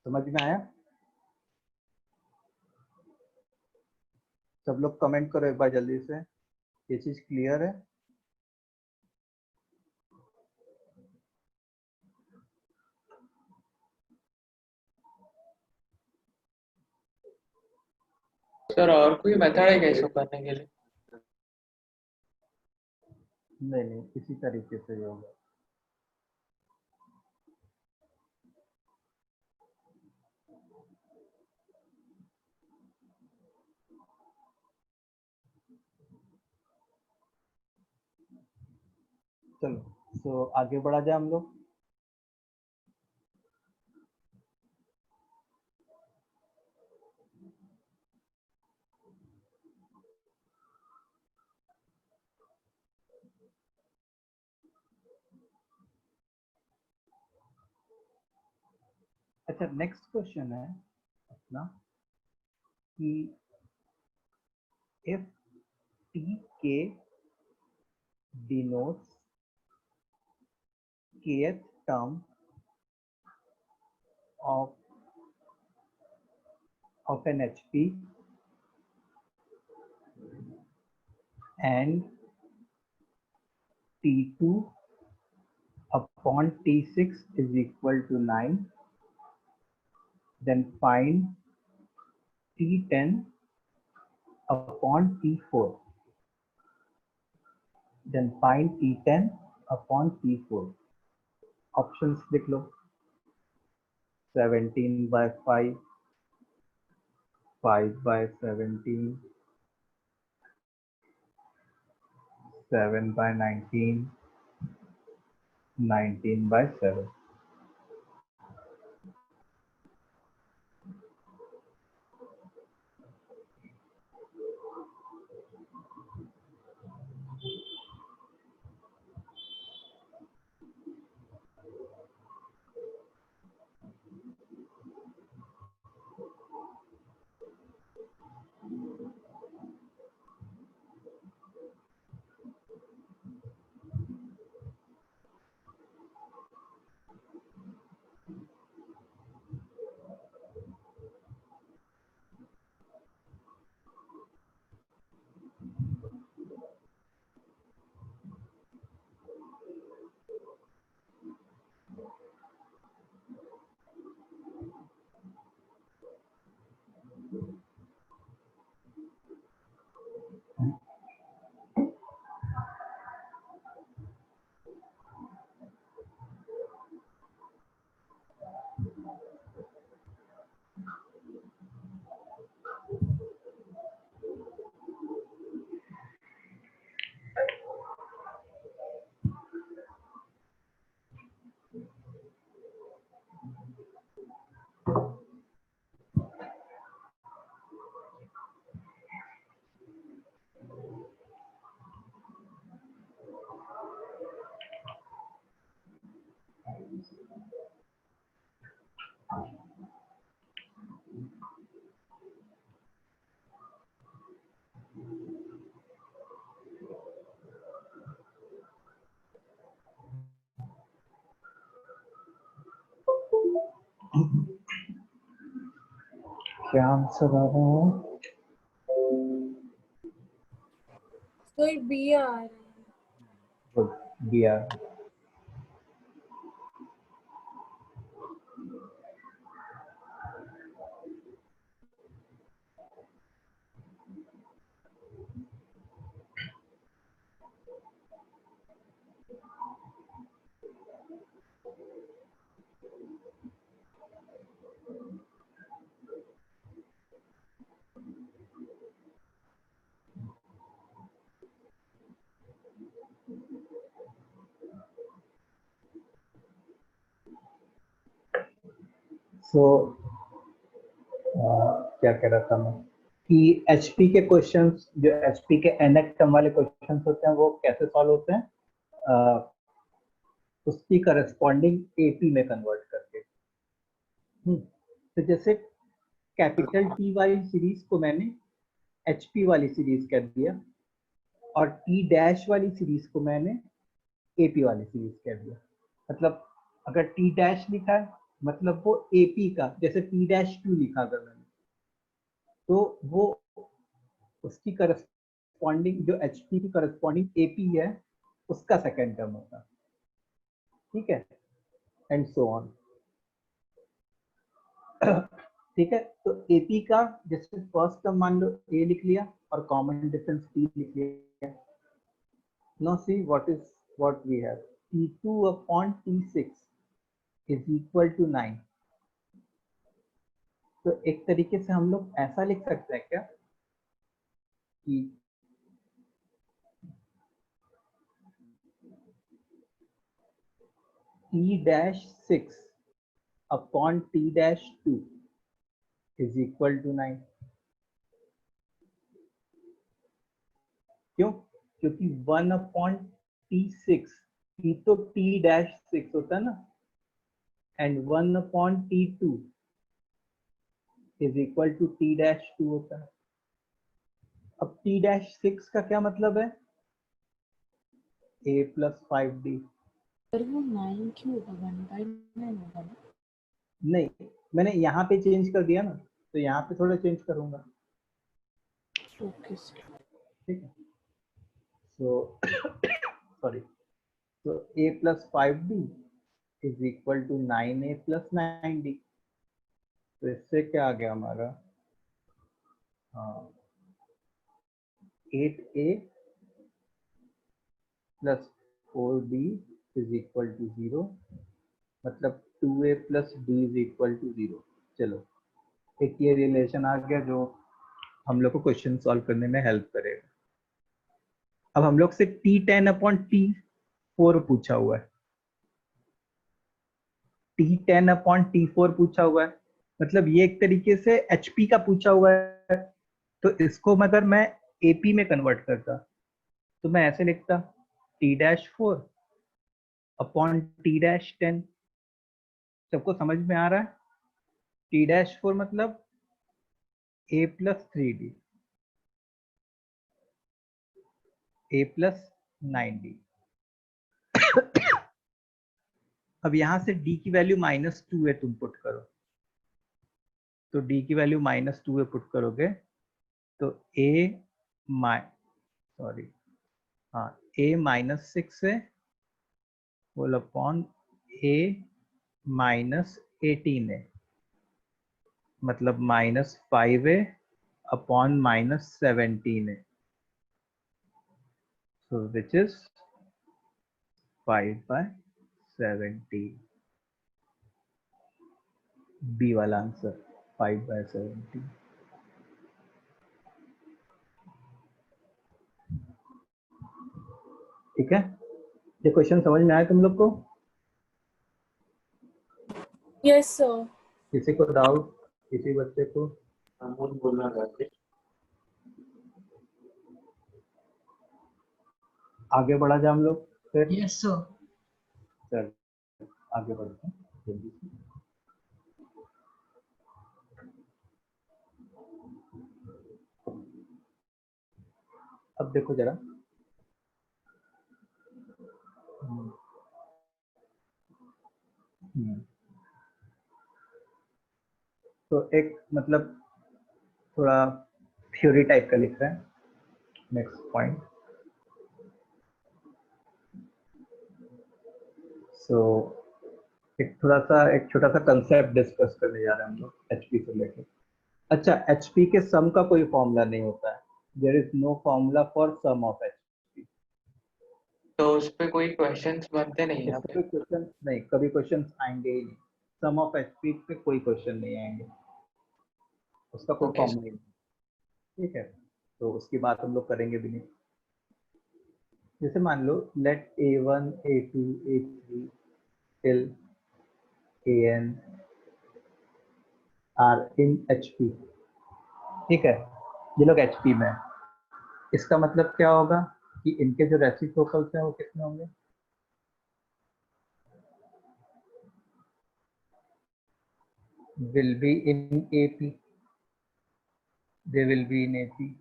समझ में आया? सब लोग कमेंट करो एक बार जल्दी से, ये चीज क्लियर है? सर और कोई मेथड है क्या इसको करने के लिए? नहीं नहीं, इसी तरीके से ही होगा। चलो, तो आगे बढ़ा जाए हम लोग। अच्छा, नेक्स्ट क्वेश्चन है अपना कि if Tk denotes kth term of an HP and T2 upon T6 is equal to 9, then find T10 upon T4, then find T10 upon T4। Options लिख लो, 17/5, 5/17, 7/19, 19/7। क्या आंसर आ रहा है? तो ये बी आ रहा है। गुड, दिया। सो क्या कह रहा था मैं कि एचपी के क्वेश्चंस, जो एचपी के nth टर्म वाले क्वेश्चंस होते हैं, वो कैसे सॉल्व होते हैं? उसकी करस्पॉन्डिंग एपी में कन्वर्ट करके। तो जैसे कैपिटल टी वाली सीरीज को मैंने एचपी वाली सीरीज कह दिया, और टी डैश वाली सीरीज को मैंने एपी वाली सीरीज कह दिया। मतलब अगर टी डैश लिखा है मतलब वो एपी का, जैसे टी डैश टू लिखा अगर मैंने, तो वो उसकी करस्पॉन्डिंग, जो एचपी की करस्पॉन्डिंग एपी है, उसका सेकेंड टर्म होता है। ठीक है, एंड सो ऑन। ठीक है, तो एपी का जैसे फर्स्ट टर्म मान लो ए लिख लिया और कॉमन डिफरेंस टी लिख लिया। Now see what we have, T2 upon T6 is equal to 9। तो एक तरीके से हम लोग ऐसा लिख सकते हैं क्या कि T-6 upon T-2 is equal to 9। क्यों? क्योंकि 1 upon T6, T तो T-6 होता है ना, and 1 upon T2 is equal to T-2 होता है। अब T-6 का क्या मतलब है? A plus 5D। पर वो 9 क्यों होगा? 1/9 होगा ना? नहीं, मैंने यहाँ पे चेंज कर दिया ना, तो यहाँ पे थोड़ा चेंज करूंगा। Okay sir. ठीक है, सो सॉरी, तो a plus 5D is equal to 9a plus 9D। तो इससे क्या आ गया हमारा? 8a plus 4D is equal to 0। मतलब 2a plus d is equal to 0। चलो, एक ये रिलेशन आ गया जो हम लोग को क्वेश्चन सॉल्व करने में हेल्प करेगा। अब हम लोग से T10 अपॉन T4 पूछा हुआ है, T10 अपॉन T4 पूछा हुआ है, मतलब ये एक तरीके से HP का पूछा हुआ है। तो इसको अगर मैं AP में कन्वर्ट करता तो मैं ऐसे लिखता T-4 अपॉन T-10। सबको समझ में आ रहा है? T-4 मतलब A plus 3D, A plus 9D। अब यहां से D की वैल्यू -2 है, तुम पुट करो, तो D की वैल्यू -2 है पुट करोगे तो A-6 है होल अपॉन A-18 है, मतलब -5 है अपॉन -17 है, so which is 5/17। बी वाला आंसर 5/17। ठीक है, ये क्वेश्चन समझ में आया तुम लोग को? Yes sir. किसी को डाउट, किसी बच्चे को? बोलना चाहते आगे बढ़ा जाए हम लोग फिर? Yes sir. चल आगे बढ़ते हैं जल्दी से। अब देखो जरा, तो एक मतलब थोड़ा थ्योरी टाइप का लिख रहे हैं। नेक्स्ट पॉइंट, सो एक छोटा सा कंसेप्ट डिस्कस करने जा रहे हैं हम लोग एचपी से लेके। अच्छा, एचपी के सम का कोई फॉर्मूला नहीं होता है, there is no formula for sum of HP. तो उस पे कोई क्वेश्चंस बनते नहीं है कोई क्वेश्चन नहीं, कभी क्वेश्चन आएंगे ही नहीं। सम ऑफ एचपी पे कोई क्वेश्चन नहीं आएंगे, उसका कोई फॉर्मूला नहीं। ठीक है, तो उसकी बात हम लोग करेंगे भी नहीं। जैसे मान लो let a1 a2 a3 till an are in HP. ठीक है, ये लोग एचपी में है। इसका मतलब क्या होगा कि इनके जो रेसिप्रोकल्स हैं वो कितने होंगे? Will be in AP, they will be in AP.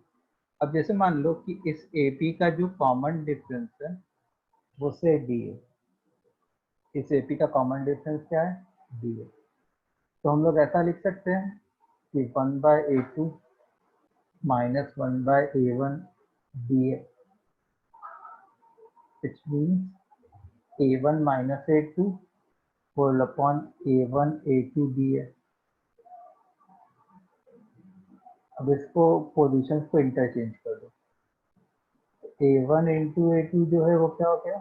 अब जैसे मान लो कि इस एपी का जो कॉमन डिफरेंस है वो से डी है। इस एपी का कॉमन डिफरेंस क्या है? डी है। तो हम लोग ऐसा लिख सकते हैं कि 1/a2 minus 1/a1 dx, which means a1 minus a2 whole upon a1 a2 dx। अब इसको पोजीशंस को इंटरचेंज कर दो। a1 इंटू a2 जो है वो क्या हो गया?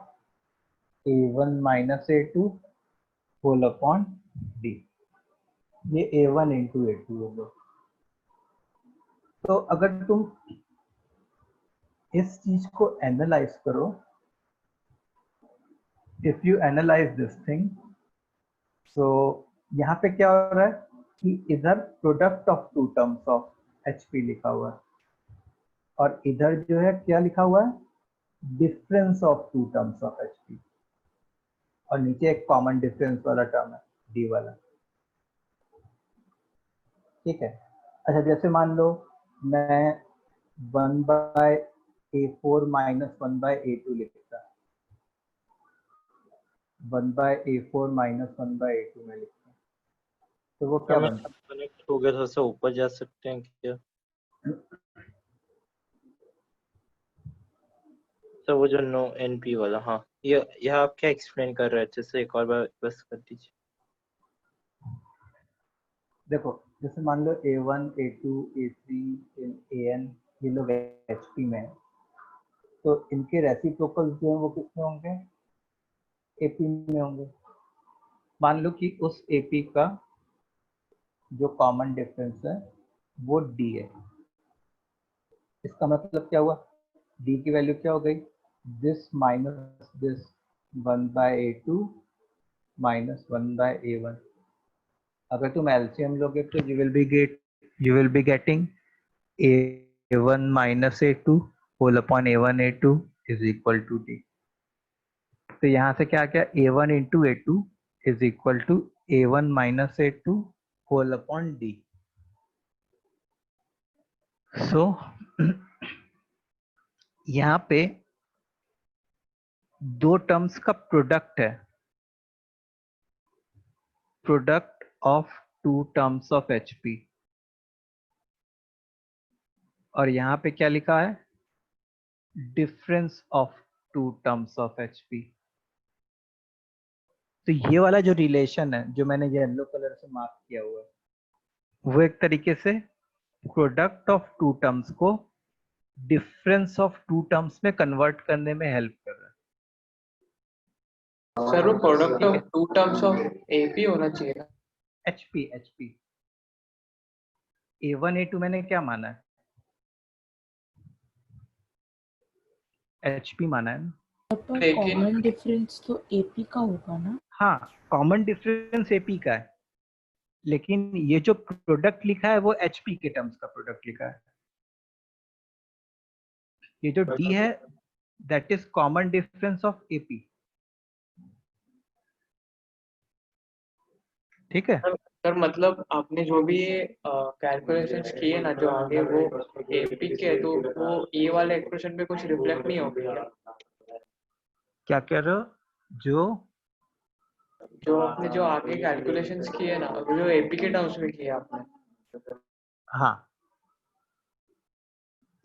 a1 minus a2 whole upon d। ये a1 इंटू a2 होगा। तो अगर तुम इस चीज को एनालाइज करो, if you analyse this thing, so यहाँ पे क्या हो रहा है कि इधर product of two terms of HP लिखा हुआ है और इधर जो है क्या लिखा हुआ है? Difference of two terms of HP, और नीचे एक कॉमन डिफरेंस वाला टर्म है डी वाला। ठीक है, अच्छा जैसे मान लो मैं 1/a4 माइनस 1/a2 लिखता, 1/a4 माइनस 1/a2 में लिखता, तो वो क्या बनता? कनेक्ट हो गया, थोड़ा सा ऊपर जा सकते हैं क्या? तो वो जो नो एनपी वाला, हाँ ये आप क्या एक्सप्लेन कर रहे थे? से एक और बार बस कर दीजिए। देखो जैसे मान लो a1 a2 a3 an ये लोग एचपी में है, तो इनके रेसिप्रोकल्स जो है वो कितने होंगे? एपी में होंगे। मान लो कि उस एपी का जो कॉमन डिफरेंस है वो डी है। इसका मतलब क्या हुआ? डी की वैल्यू क्या हो गई? This minus this 1/a2 minus 1/a1। अगर तुम एलसीएम लोगे तो you will be getting a1 minus a2 whole upon a1 a2 is equal to D. तो यहाँ से क्या क्या? a1 into a2 is equal to a1 minus a2 whole upon D. So यहाँ पे दो टर्म्स का प्रोडक्ट है, product of two terms of HP, और यहाँ पे क्या लिखा है? Difference of two terms of HP. तो ये वाला जो रिलेशन है जो मैंने येलो कलर से मार्क किया हुआ है, वो एक तरीके से प्रोडक्ट ऑफ टू टर्म्स को डिफरेंस ऑफ टू टर्म्स में कन्वर्ट करने में हेल्प कर रहा है। सर वो product of two terms of AP होना चाहिए ना? एचपी a1 a2 मैंने क्या माना है? एचपी माना है ना। पर कॉमन डिफरेंस तो एपी का होगा ना? हाँ, कॉमन डिफरेंस एपी का है, लेकिन ये जो प्रोडक्ट लिखा है वो एचपी के टर्म्स का प्रोडक्ट लिखा है। ये जो डी है that is common difference of AP. ठीक है सर, मतलब आपने जो भी कैलकुलेशंस किए ना जो आगे वो एपी के, तो वो ए वाले एक्सप्रेशन पे कुछ रिफ्लेक्ट नहीं होगी क्या? क्या कह रहे हो? जो आपने जो आगे कैलकुलेशंस किए ना, जो एपी के टर्म्स में किए आपने, हाँ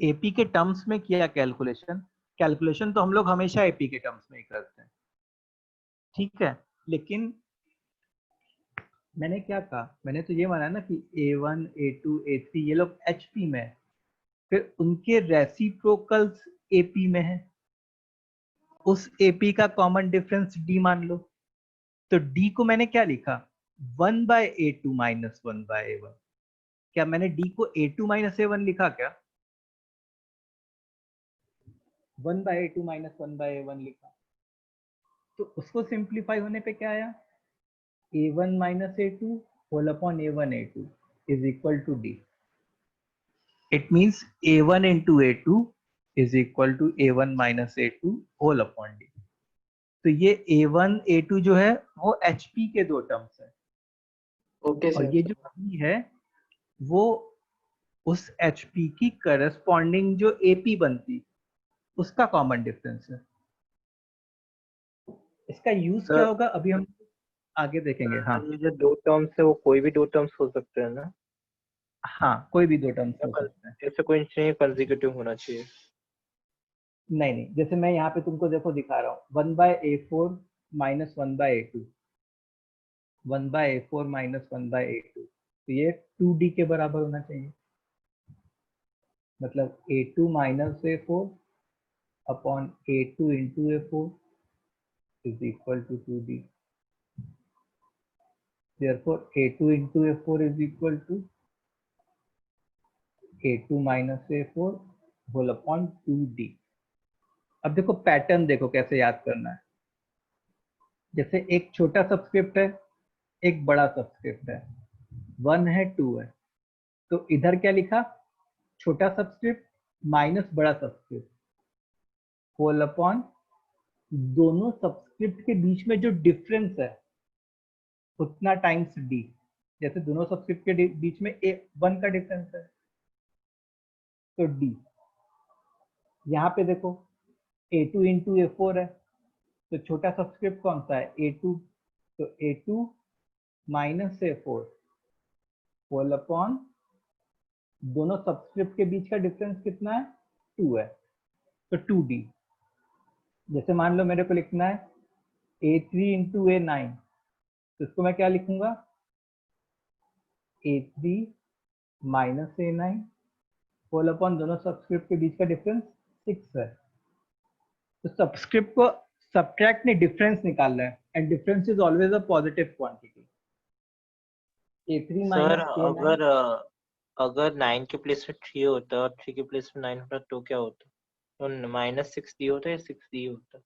एपी के टर्म्स में किया कैलकुलेशन तो हम लोग हमेशा एपी के टर्म्स में ही करते हैं, ठीक है। लेकिन मैंने क्या कहा, मैंने तो ये माना ना कि A1 A2 A3 ये लोग HP में है, फिर उनके रेसिप्रोकल्स AP में है, उस AP का कॉमन डिफरेंस D मान लो। तो D को मैंने क्या लिखा, 1/A2 माइनस 1/A1। क्या मैंने D को A2 माइनस A1 लिखा क्या? 1/A2 माइनस 1/A1 लिखा। तो उसको सिंप्लीफाई होने पे क्या आया, A1 minus A2 whole upon A1 A2 is equal to D। It means A1 into A2 is equal to A1 minus A2 whole upon D। तो ये A1 A2 जो है वो HP के दो टर्म्स है, ओके और सर। ये जो D है वो उस HP की करस्पॉन्डिंग जो AP बनती उसका कॉमन डिफरेंस है। इसका यूज क्या होगा अभी हम आगे देखेंगे। हाँ ये जो दो टर्म्स है वो कोई भी दो टर्म्स हो सकते हैं ना? हाँ, कोई भी दो टर्म्स हो सकते हैं। ऐसे कोई नहीं कंसेक्यूटिव होना चाहिए। नहीं, जैसे मैं यहाँ पे तुमको देखो दिखा रहा हूँ 1/A4 minus 1/A2, 1/A4 minus 1/A2, तो ये 2D के बराबर होना चाहिए। मतलब A2 minus A4 upon A2 into A4 is equal to 2D। Therefore A2 into A4 is equal to A2 minus A4 whole upon 2D। अब देखो pattern, देखो कैसे याद करना है। जैसे एक छोटा सबस्क्रिप्ट है, एक बड़ा सबस्क्रिप्ट है, 1 है 2 है, तो इधर क्या लिखा, छोटा सबस्क्रिप्ट माइनस बड़ा सबस्क्रिप्ट होल अपॉन दोनों सबस्क्रिप्ट के बीच में जो डिफरेंस है उतना टाइम्स D। जैसे दोनों सबस्क्रिप्ट के बीच में 1 का डिफरेंस है तो D। यहाँ पे देखो A2 इंटू A4 है, तो छोटा सबस्क्रिप्ट कौन सा है, A2, तो A2 minus A4 whole upon दोनों सबस्क्रिप्ट के बीच का डिफरेंस कितना है, 2 है, तो 2D। जैसे मान लो मेरे को लिखना है A3 इंटू A9, तो इसको मैं क्या लिखूंगा, A3 minus A9 whole upon दोनों सबस्क्रिप्ट के बीच का डिफरेंस 6 है। तो सबस्क्रिप्ट को सब्ट्रैक्ट नहीं, डिफरेंस निकालना है, and difference is always a positive quantity. A3 sir minus A9, अगर 9 के प्लेस में 3 होता और 3 के प्लेस में 9 होता तो क्या होता? तो माइनस 6D होता या 6D होता?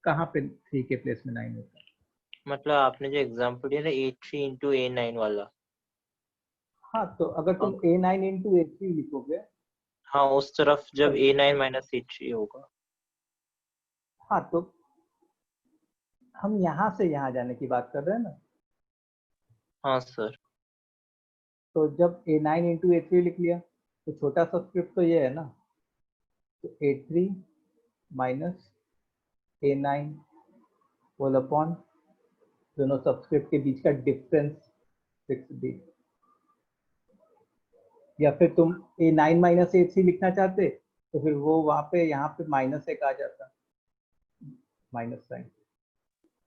कहाँ पे 3 के प्लेस में 9 होता है? मतलब आपने जो एग्जांपल दिया ना A3 इंटू A9 वाला। हाँ, तो अगर तुम A9 इंटू A3 लिखोगे, हाँ, उस तरफ जब तो A9 माइनस A3 होगा। हाँ, तो हम यहाँ से यहाँ जाने की बात कर रहे हैं ना। हाँ सर। तो जब A9 इंटू A3 लिख लिया तो छोटा सबस्क्रिप्ट तो ये है ना, तो A3 minus A9 whole upon दोनों सबस्क्रिप्ट के बीच का डिफरेंस 6D। या फिर तुम A9 माइनस A3 लिखना चाहते तो फिर वो वहां पे यहाँ पे माइनस एक आ जाता, माइनस साइन।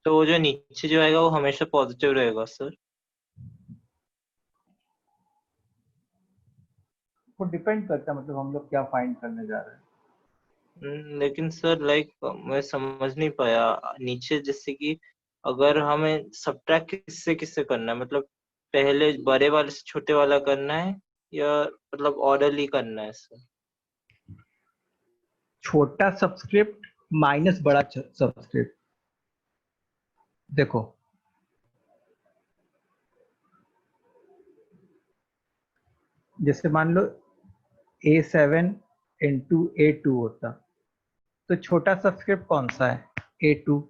तो वो जो नीचे जो आएगा वो हमेशा पॉजिटिव रहेगा सर? वो डिपेंड करता है, मतलब हम लोग क्या फाइंड करने जा रहे हैं। लेकिन सर लाइक मैं समझ नहीं पाया नीचे, जैसे कि अगर हमें सब्ट्रैक्ट किससे किससे करना है, मतलब पहले बड़े वाले से छोटे वाला करना है या मतलब ऑर्डरली करना है सर? छोटा सबस्क्रिप्ट माइनस बड़ा सबस्क्रिप्ट। देखो जैसे मान लो A7 इंटू A2 होता, तो छोटा सबस्क्रिप्ट कौन सा है, A2,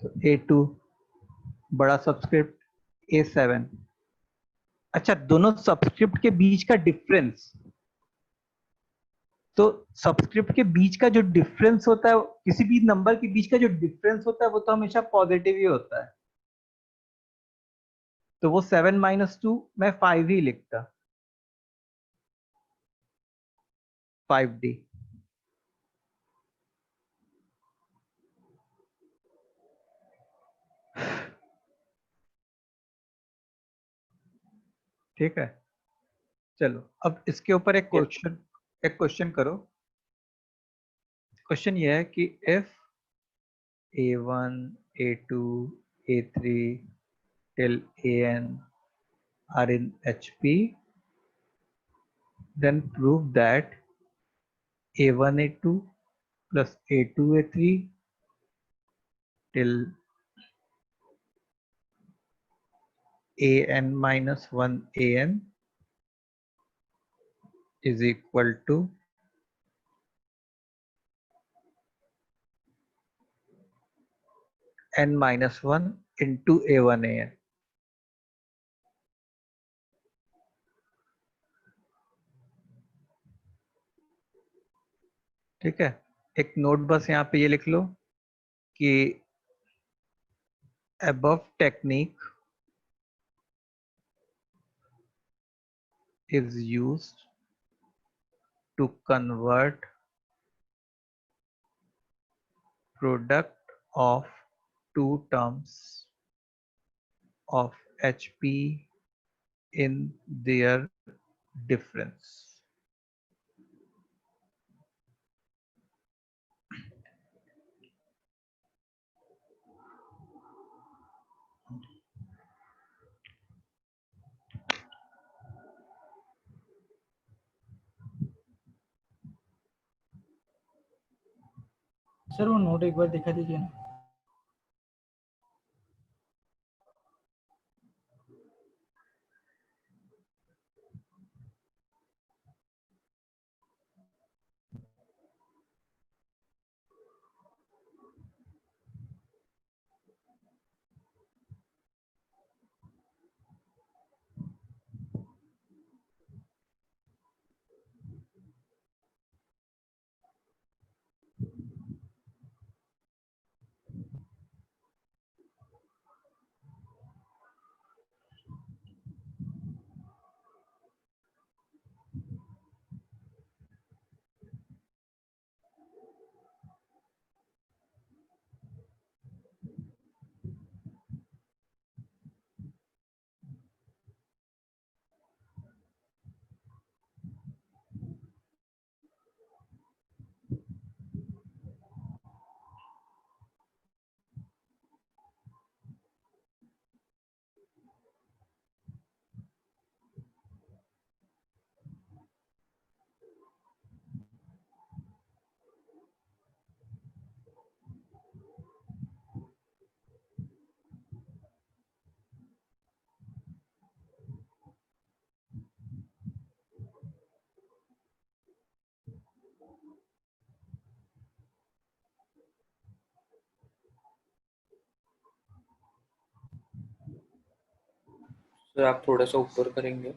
तो A2, बड़ा सबस्क्रिप्ट A7। अच्छा, दोनों सबस्क्रिप्ट के बीच का डिफरेंस, तो सबस्क्रिप्ट के बीच का जो डिफरेंस होता है, किसी भी नंबर के बीच का जो डिफरेंस होता है वो तो हमेशा पॉजिटिव ही होता है, तो वो 7 माइनस 2 मैं 5 ही लिखता। 5D। ठीक है, चलो अब इसके ऊपर एक क्वेश्चन करो। क्वेश्चन ये है कि if A1, A2, A3 till AN are in HP, then prove that A1A2 plus A2A3 till AN minus 1 AN is equal to N minus 1 into A1 AN। ठीक है, एक नोट बस यहाँ पे ये लिख लो कि above technique is used to convert product of two terms of HP in their difference। Sir वो नोट एक बार दिखा दीजिए ना। सर आप थोड़ा सा ऊपर करेंगे।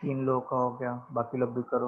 तीन लोग का हो गया, बाकी लोग भी करो।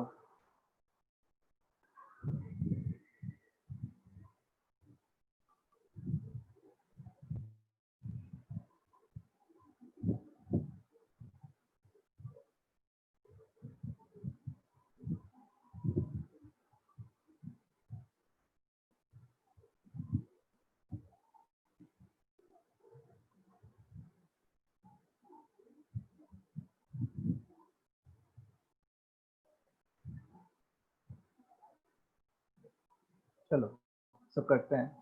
चलो सब करते हैं।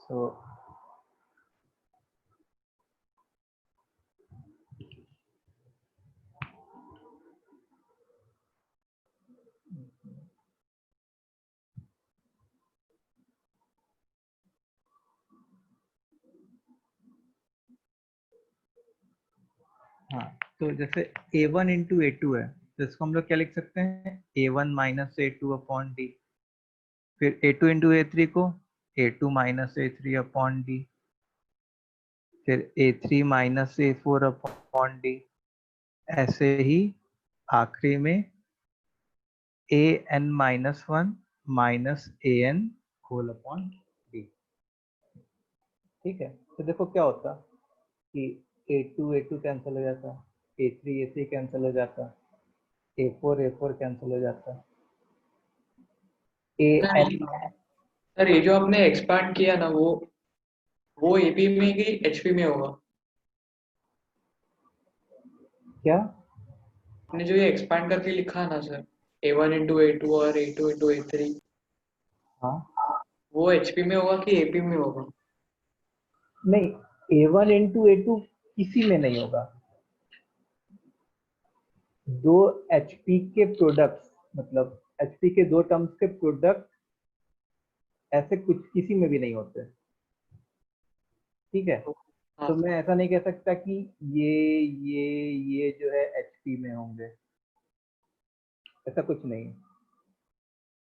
सो हाँ, तो जैसे a1 इंटू a2 है, तो इसको हम लोग क्या लिख सकते हैं, a1 minus a2 upon D. फिर a2 इंटू a3 को a2 minus a3 upon D. फिर a3 minus a4 upon D. ऐसे ही आखिरी में an minus 1 minus an whole upon D. ठीक है, तो देखो क्या होता कि a2 कैंसिल हो जाता, a3 कैंसिल हो जाता, a4 कैंसिल हो जाता, an सर ये जो आपने एक्सपांड किया ना वो एपी में कि एचपी में होगा? क्या आपने जो ये एक्सपांड करके लिखा ना सर, a1 इंटू a2 और a2 इंटू a3, हाँ वो एचपी में होगा कि एपी में होगा? नहीं, a1 इंटू a2 किसी में नहीं होगा। दो HP के प्रोडक्ट्स, मतलब HP के दो टर्म्स के प्रोडक्ट ऐसे कुछ किसी में भी नहीं होते। ठीक है, तो मैं ऐसा नहीं कह सकता कि ये जो है HP में होंगे, ऐसा कुछ नहीं।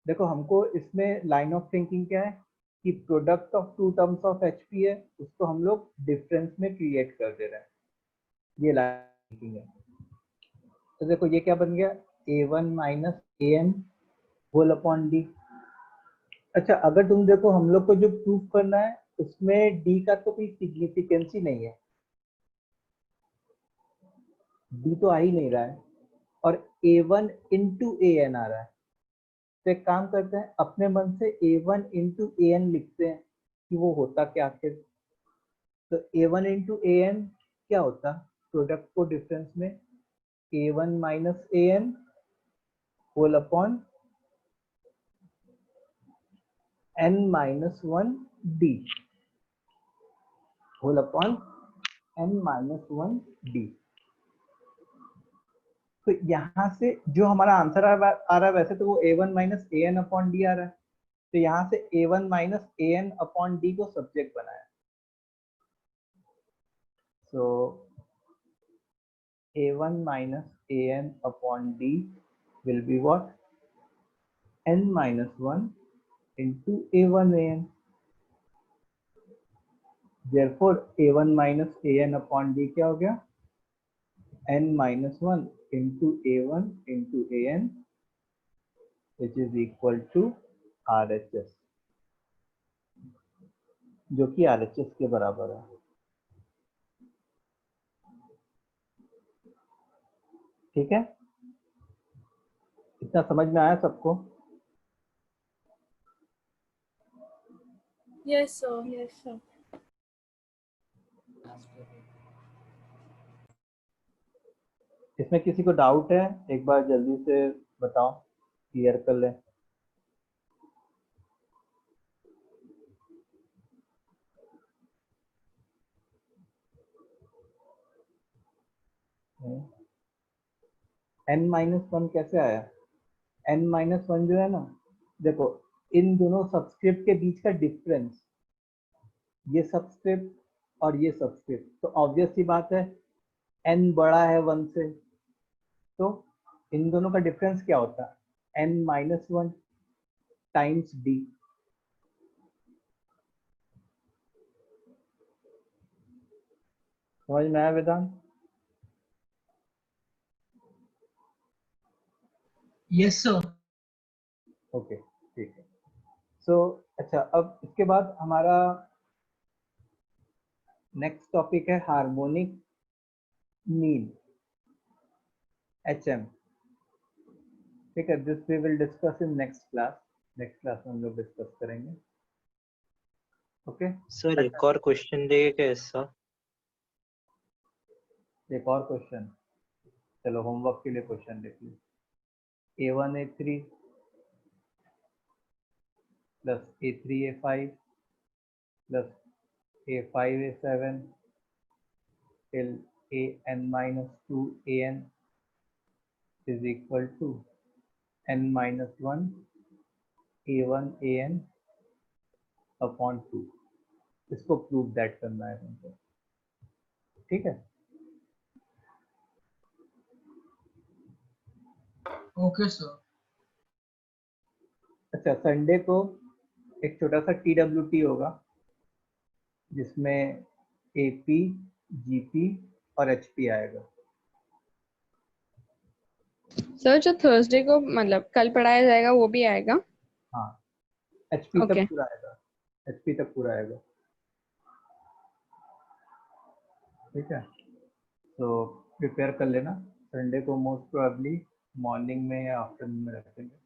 देखो हमको इसमें लाइन ऑफ थिंकिंग क्या है कि product of two terms of HP है, उसको हम लोग डिफरेंस में क्रिएट कर दे रहे हैं, ये लाइन थिंकिंग है। तो देखो ये क्या बन गया, a1 minus an whole upon D. अच्छा, अगर तुम देखो हम लोग को जो प्रूफ करना है उसमें d का तो कोई सिग्निफिकेंस ही नहीं है, d तो आ ही नहीं रहा है, और a1 इंटू an आ रहा है। तो एक काम करते हैं, अपने मन से a1 इंटू an लिखते हैं कि वो होता क्या आखिर। तो a1 इंटू an क्या होता, प्रोडक्ट को डिफरेंस में a1 minus an whole upon n minus 1 d whole upon n minus 1 d। तो यहाँ से जो हमारा आंसर आ रहा है वैसे तो वो a1 minus an upon D आ रहा है, तो यहाँ से a1 minus an upon D को सब्जेक्ट बनाया। So a1 minus an upon D will be what, n minus 1 into a1 an। therefore a1 minus an upon d क्या हो गया, n minus 1 into a1 into an which is equal to RHS, जो कि RHS के बराबर है। ठीक है, इतना समझ में आया सबको? Yes, sir. Yes, sir. इसमें किसी को डाउट है, एक बार जल्दी से बताओ, क्लियर कर ले। n माइनस 1 कैसे आया, n माइनस 1 जो है ना, देखो इन दोनों सबस्क्रिप्ट के बीच का डिफरेंस, ये सबस्क्रिप्ट और ये सबस्क्रिप्ट, तो ऑब्वियस सी बात है n बड़ा है 1 से, तो इन दोनों का डिफरेंस क्या होता है, n माइनस 1 टाइम्स d। समझ में आया वेदांत? Yes sir. ओके ठीक है। सो अच्छा, अब इसके बाद हमारा नेक्स्ट टॉपिक है हार्मोनिक मीन, HM। ठीक है, this we will discuss in next class, next class में हम लोग डिस्कस करेंगे। ओके सर एक और क्वेश्चन देगा क्या ऐसा? एक और क्वेश्चन, चलो होमवर्क के लिए क्वेश्चन लिख ली। A1 A3 plus A3 A5 plus A5 A7 till an minus 2 an is equal to n minus 1 a1 an upon 2। इसको प्रूव दैट करना है हमको, ठीक है। Okay sir. अच्छा, संडे को एक छोटा सा TWT होगा जिसमें AP, GP और HP आएगा। सर जो थर्सडे को मतलब कल पढ़ाया जाएगा वो भी आएगा? हाँ, HP Okay. तक पूरा आएगा, HP तक पूरा आएगा, ठीक है। तो प्रिपेयर कर लेना, संडे को मोस्ट प्रोबेबली मॉर्निंग में या आफ्टरनून में रखेंगे।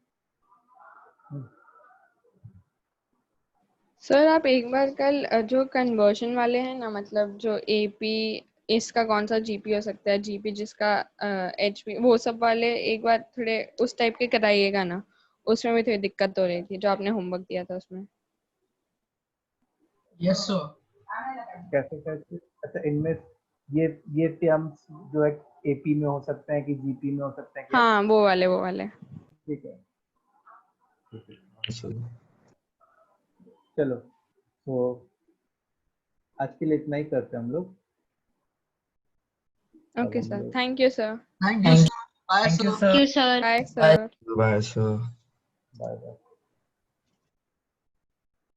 सर आप एक बार कल जो कन्वर्शन वाले हैं ना, मतलब जो AP इसका कौन सा GP हो सकता है, GP जिसका HP, वो सब वाले एक बार थोड़े उस टाइप के कराइएगा ना, उसमें भी थोड़ी दिक्कत हो रही थी जो आपने होमवर्क दिया था उसमें। Yes sir. कैसे कैसे? अच्छा, इनमें ये टर्म्स जो है AP में हो सकते हैं कि GP में हो सकते हैं क्या? हाँ वो वाले। ठीक है, चलो तो आज के लिए इतना ही करते हैं हम लोग। Okay sir, thank you sir. Thank you sir. Bye sir. Bye sir. Bye sir. Bye bye.